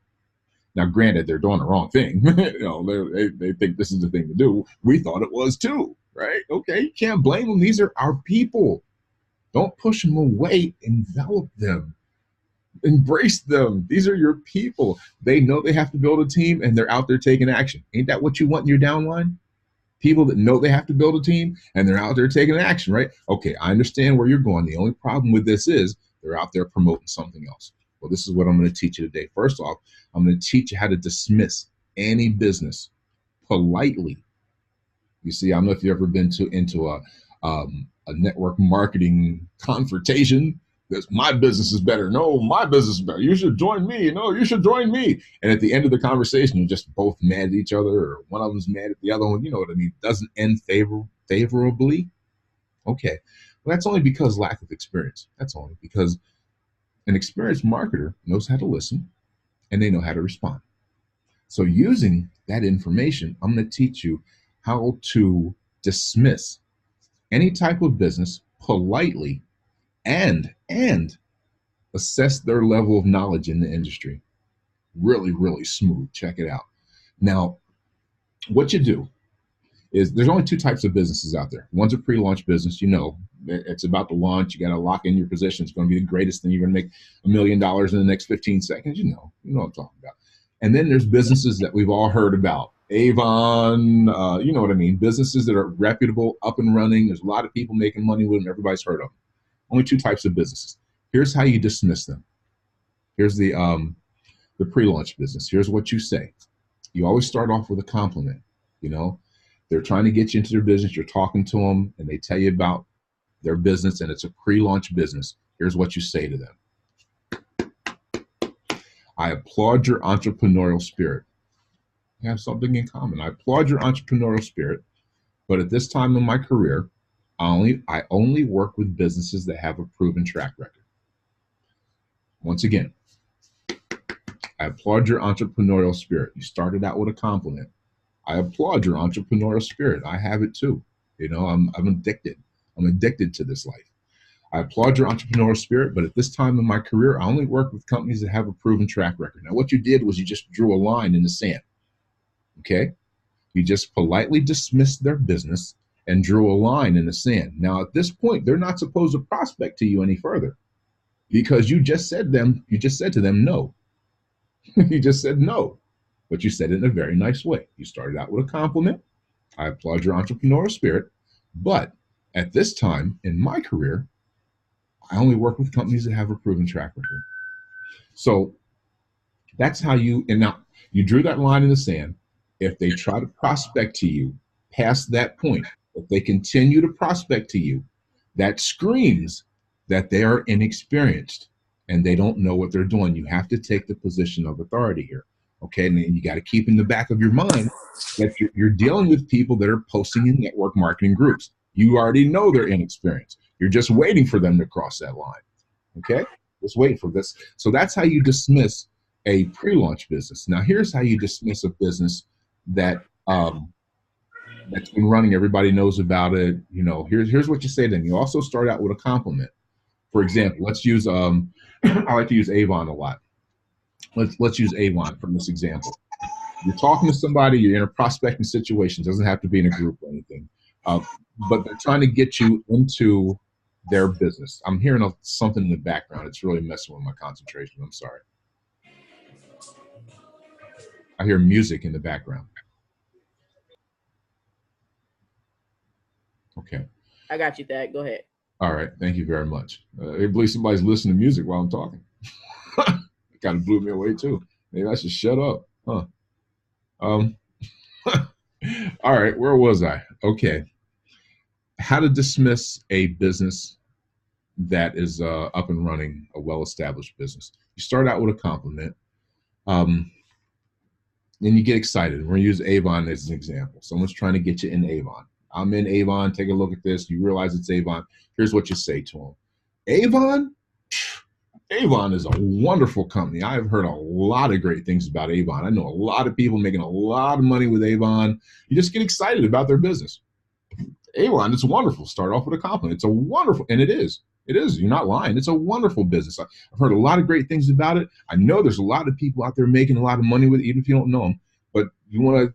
Now, granted, they're doing the wrong thing. They think this is the thing to do. We thought it was too, right? Okay, you can't blame them. These are our people. Don't push them away. Envelop them. Embrace them. These are your people. They know they have to build a team, and they're out there taking action. Ain't that what you want in your downline? People that know they have to build a team, and they're out there taking action, right? Okay, I understand where you're going. The only problem with this is they're out there promoting something else. Well, this is what I'm going to teach you today. First off, I'm going to teach you how to dismiss any business politely. You see, I don't know if you've ever been into a network marketing confrontation. That's my business is better. No, my business is better. You should join me. No, you should join me. And at the end of the conversation, you're just both mad at each other, or one of them's mad at the other one. You know what I mean? Doesn't end favorably. Okay. Well, that's only because lack of experience. That's only because an experienced marketer knows how to listen, and they know how to respond. So using that information, I'm going to teach you how to dismiss any type of business politely and assess their level of knowledge in the industry. Really, really smooth. Check it out. Now, what you do is there's only two types of businesses out there. One's a pre-launch business. You know, it's about to launch. You got to lock in your position. It's going to be the greatest thing. You're going to make $1 million in the next 15 seconds. You know what I'm talking about. And then there's businesses that we've all heard about. Avon, you know what I mean? Businesses that are reputable, up and running. There's a lot of people making money with them. Everybody's heard of them. Only two types of businesses. Here's how you dismiss them. Here's the pre-launch business. Here's what you say. You always start off with a compliment. You know, they're trying to get you into their business. You're talking to them, and they tell you about their business, and it's a pre-launch business. Here's what you say to them. I applaud your entrepreneurial spirit. You have something in common. I applaud your entrepreneurial spirit, but at this time in my career, I only work with businesses that have a proven track record. Once again, I applaud your entrepreneurial spirit. You started out with a compliment. I applaud your entrepreneurial spirit. I have it too. You know, I'm addicted. I'm addicted to this life. I applaud your entrepreneurial spirit, but at this time in my career, I only work with companies that have a proven track record. Now, what you did was you just drew a line in the sand. Okay? You just politely dismissed their business and drew a line in the sand. Now, at this point, they're not supposed to prospect to you any further because you just said to them no. You just said no, but you said it in a very nice way. You started out with a compliment. I applaud your entrepreneurial spirit, but at this time in my career, I only work with companies that have a proven track record. So that's how you drew that line in the sand. If they try to prospect to you past that point, if they continue to prospect to you, that screams that they are inexperienced and they don't know what they're doing. You have to take the position of authority here. Okay, and you got to keep in the back of your mind that you're dealing with people that are posting in network marketing groups. You already know they're inexperienced. You're just waiting for them to cross that line. Okay, just waiting for this. So that's how you dismiss a pre-launch business. Now, here's how you dismiss a business that that's been running. Everybody knows about it. You know, here's what you say to them. You also start out with a compliment. For example, let's use I like to use Avon a lot. Let's use Avon from this example. You're talking to somebody, you're in a prospecting situation. It doesn't have to be in a group or anything, but they're trying to get you into their business. I'm hearing something in the background. It's really messing with my concentration. I'm sorry. I hear music in the background. Okay. I got you, Thad. Go ahead. All right. Thank you very much. I believe somebody's listening to music while I'm talking. It kind of blew me away too. Maybe I should shut up. Huh. All right. Where was I? Okay. How to dismiss a business that is up and running, a well-established business. You start out with a compliment. Then you get excited. We're going to use Avon as an example. Someone's trying to get you in Avon. I'm in Avon. Take a look at this. You realize it's Avon. Here's what you say to them. Avon? Avon is a wonderful company. I've heard a lot of great things about Avon. I know a lot of people making a lot of money with Avon. You just get excited about their business. A1, it's wonderful. Start off with a compliment. It's a wonderful, and it is. It is. You're not lying. It's a wonderful business. I've heard a lot of great things about it. I know there's a lot of people out there making a lot of money with it, even if you don't know them. But you want to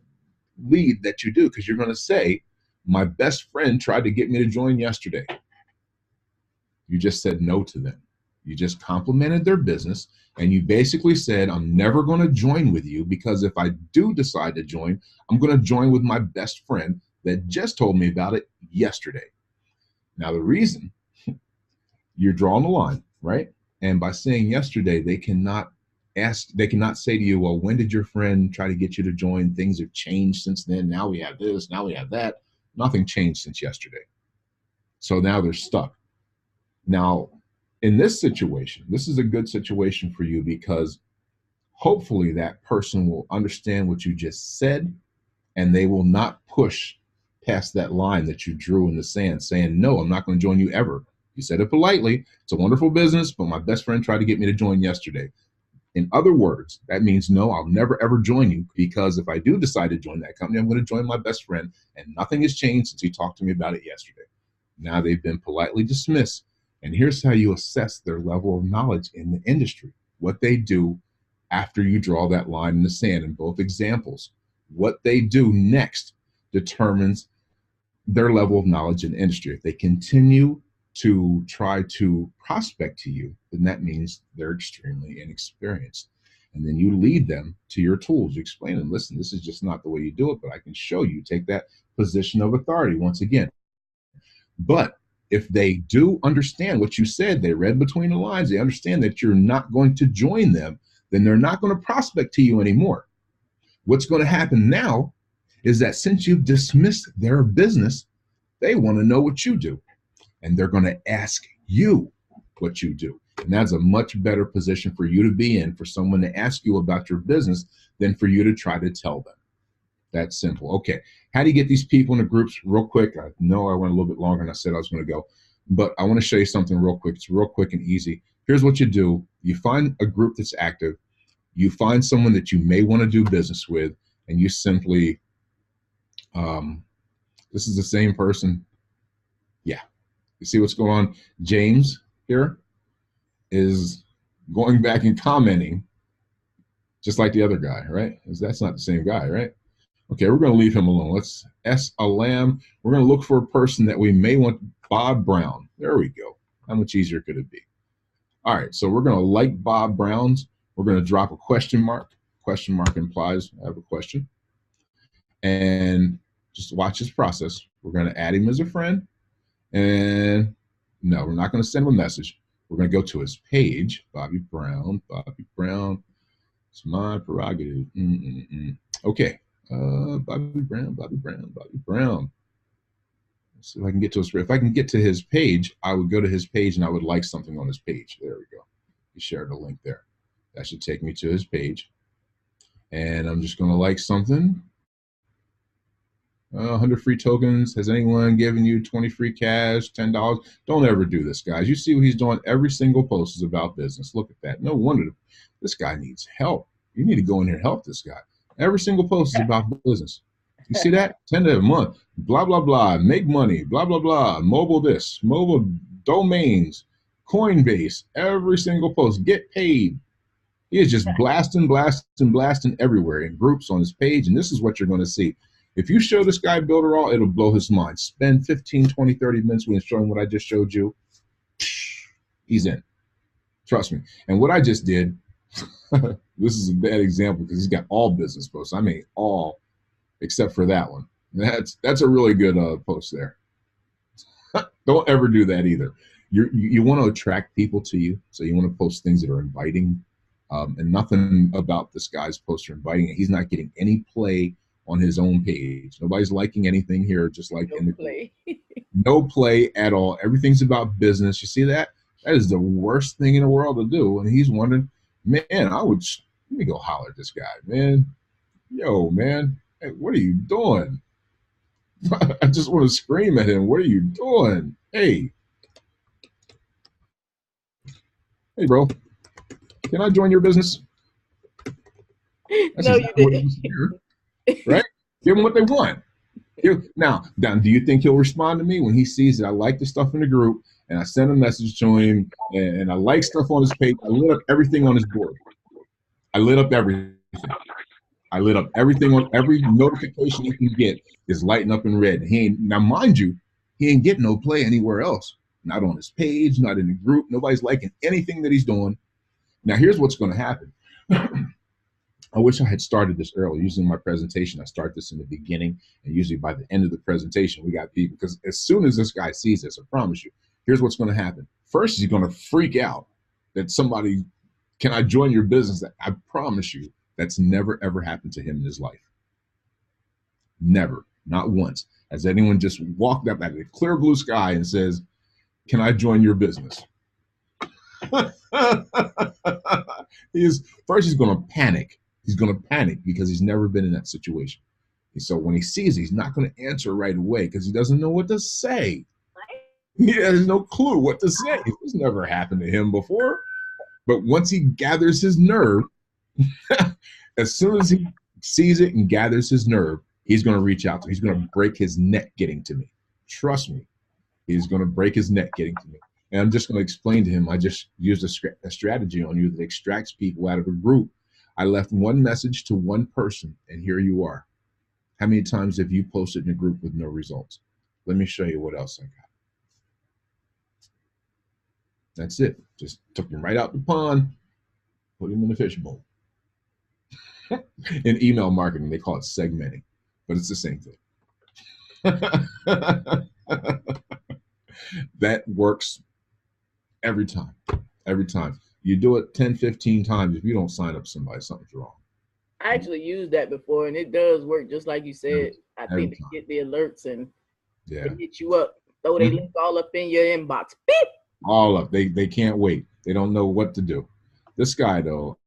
lead that you do, because you're going to say, my best friend tried to get me to join yesterday. You just said no to them. You just complimented their business, and you basically said, I'm never going to join with you, because if I do decide to join, I'm going to join with my best friend that just told me about it yesterday. Now, the reason, you're drawing the line, right? And by saying yesterday, they cannot say to you, well, when did your friend try to get you to join? Things have changed since then. Now we have this, now we have that. Nothing changed since yesterday. So now they're stuck. Now, in this situation, this is a good situation for you, because hopefully that person will understand what you just said, and they will not push past that line that you drew in the sand saying, no, I'm not going to join you ever. You said it politely. It's a wonderful business, but my best friend tried to get me to join yesterday. In other words, that means, no, I'll never, ever join you, because if I do decide to join that company, I'm going to join my best friend, and nothing has changed since he talked to me about it yesterday. Now they've been politely dismissed. And here's how you assess their level of knowledge in the industry. What they do after you draw that line in the sand in both examples. What they do next determines their level of knowledge in the industry. If they continue to try to prospect to you, then that means they're extremely inexperienced. And then you lead them to your tools. You explain them, listen, this is just not the way you do it, but I can show you. Take that position of authority once again. But if they do understand what you said, they read between the lines, they understand that you're not going to join them, then they're not going to prospect to you anymore. What's going to happen now is that since you've dismissed their business, they want to know what you do. And they're going to ask you what you do. And that's a much better position for you to be in, for someone to ask you about your business than for you to try to tell them. That's simple. Okay. How do you get these people in the groups? Real quick. I know I went a little bit longer than I said I was going to go, but I want to show you something real quick. It's real quick and easy. Here's what you do. You find a group that's active. You find someone that you may want to do business with, and you simply, this is the same person. Yeah. You see what's going on? James here is going back and commenting just like the other guy, right? That's not the same guy, right? Okay, we're going to leave him alone. Let's S-A-Lam. We're going to look for a person that we may want. Bob Brown. There we go. How much easier could it be? All right, so we're going to like Bob Brown's. We're going to drop a question mark. Question mark implies I have a question. And just watch this process. We're going to add him as a friend. And no, we're not going to send him a message. We're going to go to his page. Bobby Brown. Bobby Brown. It's my prerogative. Okay. Bobby Brown, Bobby Brown, Bobby Brown. Let's see if I can get to his. If I can get to his page, I would go to his page and I would like something on his page. There we go. He shared a link there. That should take me to his page. And I'm just going to like something. 100 free tokens. Has anyone given you 20 free cash, $10? Don't ever do this, guys. You see what he's doing? Every single post is about business. Look at that. No wonder this guy needs help. You need to go in here and help this guy. Every single post is about business. You see that? 10 a month, blah, blah, blah, make money, blah, blah, blah, mobile this, mobile domains, Coinbase, every single post, get paid. He is just blasting, blasting, blasting everywhere in groups on his page. And this is what you're going to see. If you show this guy Builderall, it'll blow his mind. Spend 15, 20, 30 minutes when showing what I just showed you. He's in. Trust me. And what I just did, this is a bad example because he's got all business posts. I mean, all except for that one. That's a really good post there. Don't ever do that either. You want to attract people to you, so you want to post things that are inviting, and nothing about this guy's posts are inviting. He's not getting any play on his own page. Nobody's liking anything here, just like No in the play. no play at all. Everything's about business. You see that? That is the worst thing in the world to do. And he's wondering, man, let me go holler at this guy, man. Yo, man, hey, what are you doing? I just want to scream at him. What are you doing? Hey, bro, can I join your business? That's No, exactly you what he didn't. wants to hear, right? Give them what they want. Now, do you think he'll respond to me when he sees that I like the stuff in the group and I send a message to him and I like stuff on his page? I lit up everything on his board. I lit up everything. I lit up everything on every notification he can get is lighting up in red. He ain't, now, mind you, he ain't getting no play anywhere else. Not on his page, not in the group. Nobody's liking anything that he's doing. Now, here's what's going to happen. I wish I had started this early. Usually in my presentation, I start this in the beginning, and usually by the end of the presentation, we got people, because as soon as this guy sees this, I promise you, here's what's going to happen. First, he's going to freak out that somebody, can I join your business? I promise you, that's never, ever happened to him in his life. Never, not once. Has anyone just walked up at a clear blue sky and says, can I join your business? First, he's going to panic. He's going to panic because he's never been in that situation. And so when he sees it, he's not going to answer right away because he doesn't know what to say. He has no clue what to say. This never happened to him before. But once he gathers his nerve, as soon as he sees it and gathers his nerve, he's going to reach out to me. He's going to break his neck getting to me. Trust me. He's going to break his neck getting to me. And I'm just going to explain to him, I just used a strategy on you that extracts people out of a group. I left one message to one person, and here you are. How many times have you posted in a group with no results? Let me show you what else I got. That's it. Just took him right out the pond, put him in the fishbowl. In email marketing, they call it segmenting, but it's the same thing. That works every time. Every time. You do it 10, 15 times. If you don't sign up somebody, something's wrong. I actually used that before, and it does work just like you said. I think they get the alerts and they hit you up, throw their link all up in your inbox. Beep! All up. They can't wait. They don't know what to do. This guy, though,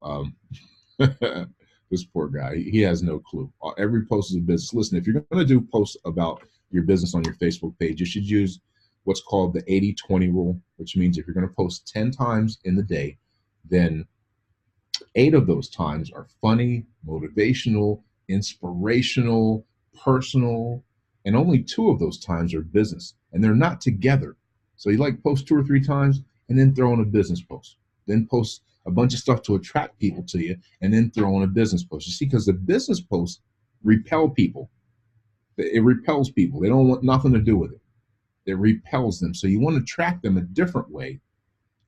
this poor guy, he has no clue. Every post is a business. Listen, if you're going to do posts about your business on your Facebook page, you should use what's called the 80-20 rule, which means if you're going to post 10 times in the day, then 8 of those times are funny, motivational, inspirational, personal, and only 2 of those times are business, and they're not together. So you like post 2 or 3 times and then throw in a business post, then post a bunch of stuff to attract people to you, and then throw in a business post. You see, because the business posts repel people. It repels people. They don't want nothing to do with it. It repels them. So you want to attract them a different way,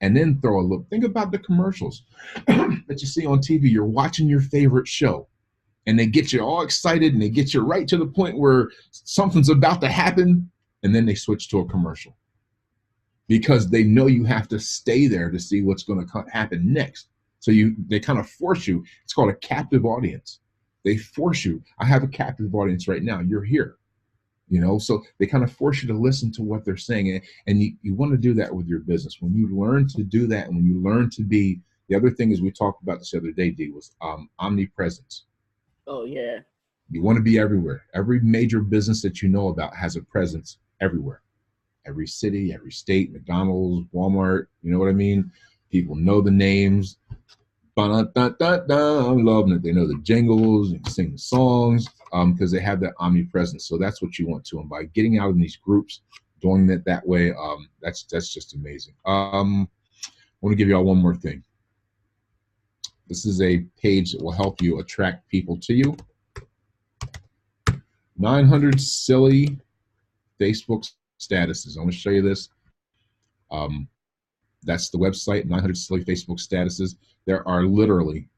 and then throw a look. Think about the commercials that you see on TV. You're watching your favorite show, and they get you all excited, and they get you right to the point where something's about to happen, and then they switch to a commercial because they know you have to stay there to see what's going to happen next. So they kind of force you. It's called a captive audience. They force you. I have a captive audience right now. You're here. So they kind of force you to listen to what they're saying. And you want to do that with your business. When you learn to do that, and when you learn to be, the other thing is we talked about this the other day, Dee, was omnipresence. Oh, yeah. You want to be everywhere. Every major business that you know about has a presence everywhere. Every city, every state, McDonald's, Walmart, you know what I mean? People know the names. I'm loving it. They know the jingles and sing the songs because they have that omnipresence. So that's what you want to. And by getting out in these groups, doing it that way, that's just amazing. I want to give you all one more thing. This is a page that will help you attract people to you. 900 silly Facebook statuses. I'm going to show you this. That's the website, 900 silly Facebook statuses. There are literally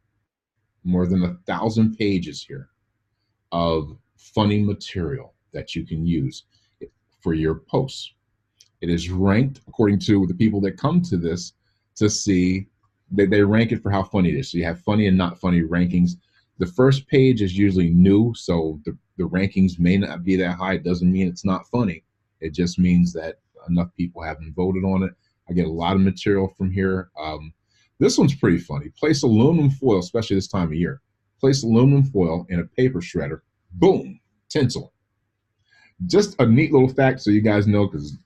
more than 1,000 pages here of funny material that you can use for your posts. It is ranked according to the people that come to this to see that they rank it for how funny it is. So you have funny and not funny rankings. The first page is usually new, so the rankings may not be that high. It doesn't mean it's not funny. It just means that enough people haven't voted on it. I get a lot of material from here. This one's pretty funny. Place aluminum foil, especially this time of year. Place aluminum foil in a paper shredder. Boom, tinsel. Just a neat little fact so you guys know, because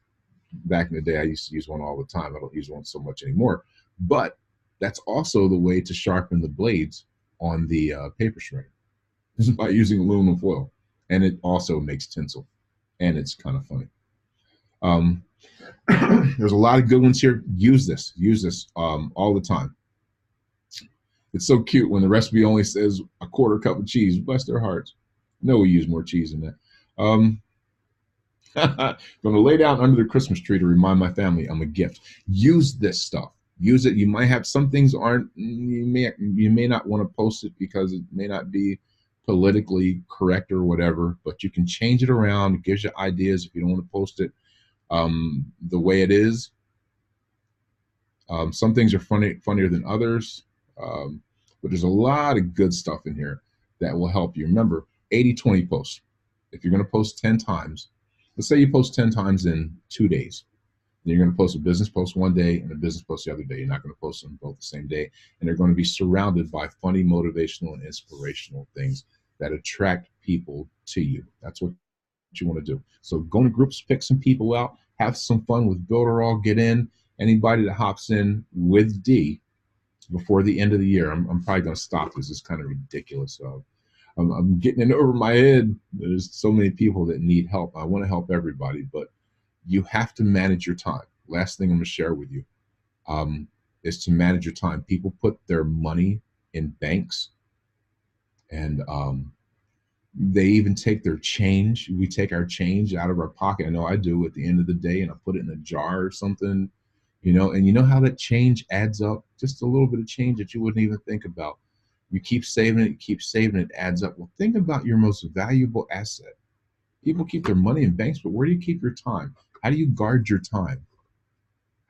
back in the day I used to use one all the time. I don't use one so much anymore. But that's also the way to sharpen the blades on the paper shredder, is by using aluminum foil. And it also makes tinsel. and it's kind of funny. There's a lot of good ones here. Use this all the time. It's so cute when the recipe only says a quarter cup of cheese. Bless their hearts. No, we use more cheese than that. Going to lay down under the Christmas tree to remind my family I'm a gift. Use this stuff. Use it. You might have some things you may not want to post it because it may not be politically correct or whatever, but you can change it around. It gives you ideas if you don't want to post it the way it is. Some things are funnier than others, but there's a lot of good stuff in here that will help you. Remember, 80-20 posts. If you're going to post 10 times, let's say you post 10 times in 2 days. Then you're going to post a business post one day and a business post the other day. You're not going to post them both the same day. And they're going to be surrounded by funny, motivational, and inspirational things that attract people to you. That's what you want to do. So go into groups, pick some people out, have some fun with Builderall, get in. Anybody that hops in with D before the end of the year, I'm probably going to stop this. It's kind of ridiculous. I'm getting it over my head. There's so many people that need help. I want to help everybody, but you have to manage your time. Last thing I'm going to share with you is to manage your time. People put their money in banks, and they even take their change. We take our change out of our pocket. I know I do at the end of the day, and I put it in a jar or something, and you know how that change adds up? Just a little bit of change that you wouldn't even think about. You keep saving it, adds up. Well, think about your most valuable asset. People keep their money in banks, but where do you keep your time? How do you guard your time?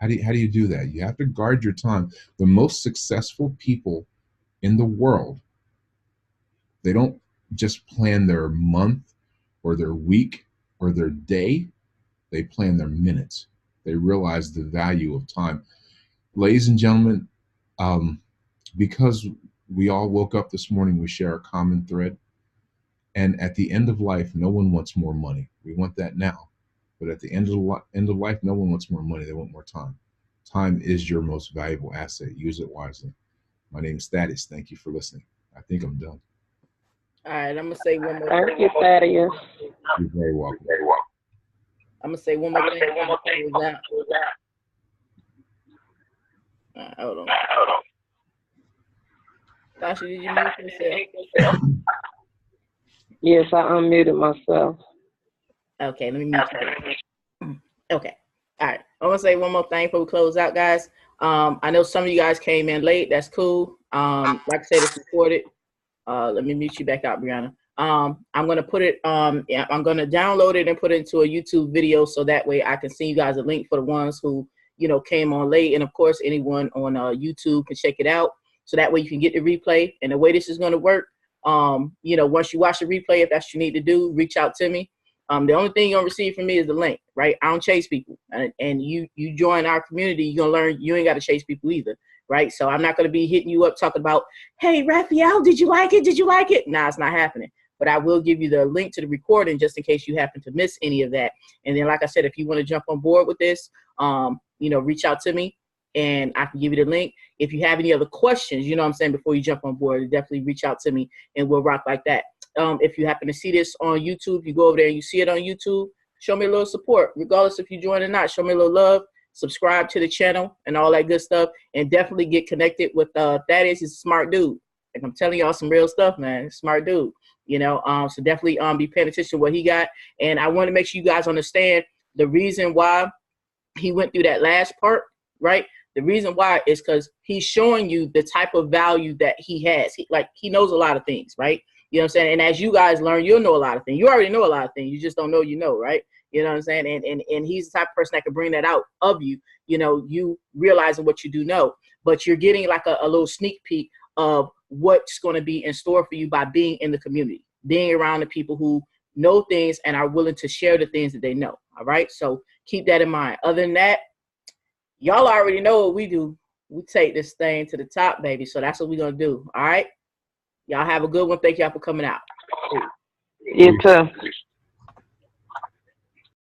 How do you do that? You have to guard your time. The most successful people in the world, they don't just plan their month or their week or their day. They plan their minutes. They realize the value of time. Ladies and gentlemen, because we all woke up this morning, we share a common thread. And at the end of life, no one wants more money. We want that now. But at the end of life, no one wants more money. They want more time. Time is your most valuable asset. Use it wisely. My name is Thaddeus. Thank you for listening. I think I'm done. All right, I'm going to say one more thing. Thank you, Thaddeus. You're very welcome. I'm going to say one more thing. Hold on. Tasha, did you mute yourself? Yes, I unmuted myself. Okay, let me mute you. Okay. All right. I want to say one more thing before we close out, guys. I know some of you guys came in late. That's cool. Like I said, it's recorded. Let me mute you back out, Brianna. I'm going to put it, I'm going to download it and put it into a YouTube video so that way I can send you guys a link for the ones who, came on late. And of course, anyone on YouTube can check it out. So that way you can get the replay. And the way this is going to work, once you watch the replay, if that's what you need to do, reach out to me. The only thing you're going to receive from me is the link, right? I don't chase people. And you join our community, you're going to learn you ain't got to chase people either, right? So I'm not going to be hitting you up talking about, hey, Raphael, did you like it? Did you like it? Nah, it's not happening. But I will give you the link to the recording just in case you happen to miss any of that. And then, like I said, if you want to jump on board with this, reach out to me and I can give you the link. If you have any other questions, before you jump on board, definitely reach out to me and we'll rock like that. If you happen to see this on YouTube, you go over there and you see it on YouTube, show me a little support. Regardless if you join or not, show me a little love, subscribe to the channel and all that good stuff. And definitely get connected with Thaddeus. He's a smart dude. And I'm telling y'all some real stuff, man. Smart dude. So definitely be paying attention to what he got. And I want to make sure you guys understand the reason why he went through that last part, right? The reason why is because he's showing you the type of value that he has. He knows a lot of things, right? You know what I'm saying? And as you guys learn, you'll know a lot of things. You already know a lot of things. You just don't know, right? You know what I'm saying? And he's the type of person that can bring that out of you, you realizing what you do know. But you're getting like a little sneak peek of what's going to be in store for you by being in the community, being around the people who know things and are willing to share the things that they know. All right. So keep that in mind. Other than that, y'all already know what we do. We take this thing to the top, baby. So that's what we're going to do. All right. Y'all have a good one. Thank y'all for coming out. You too.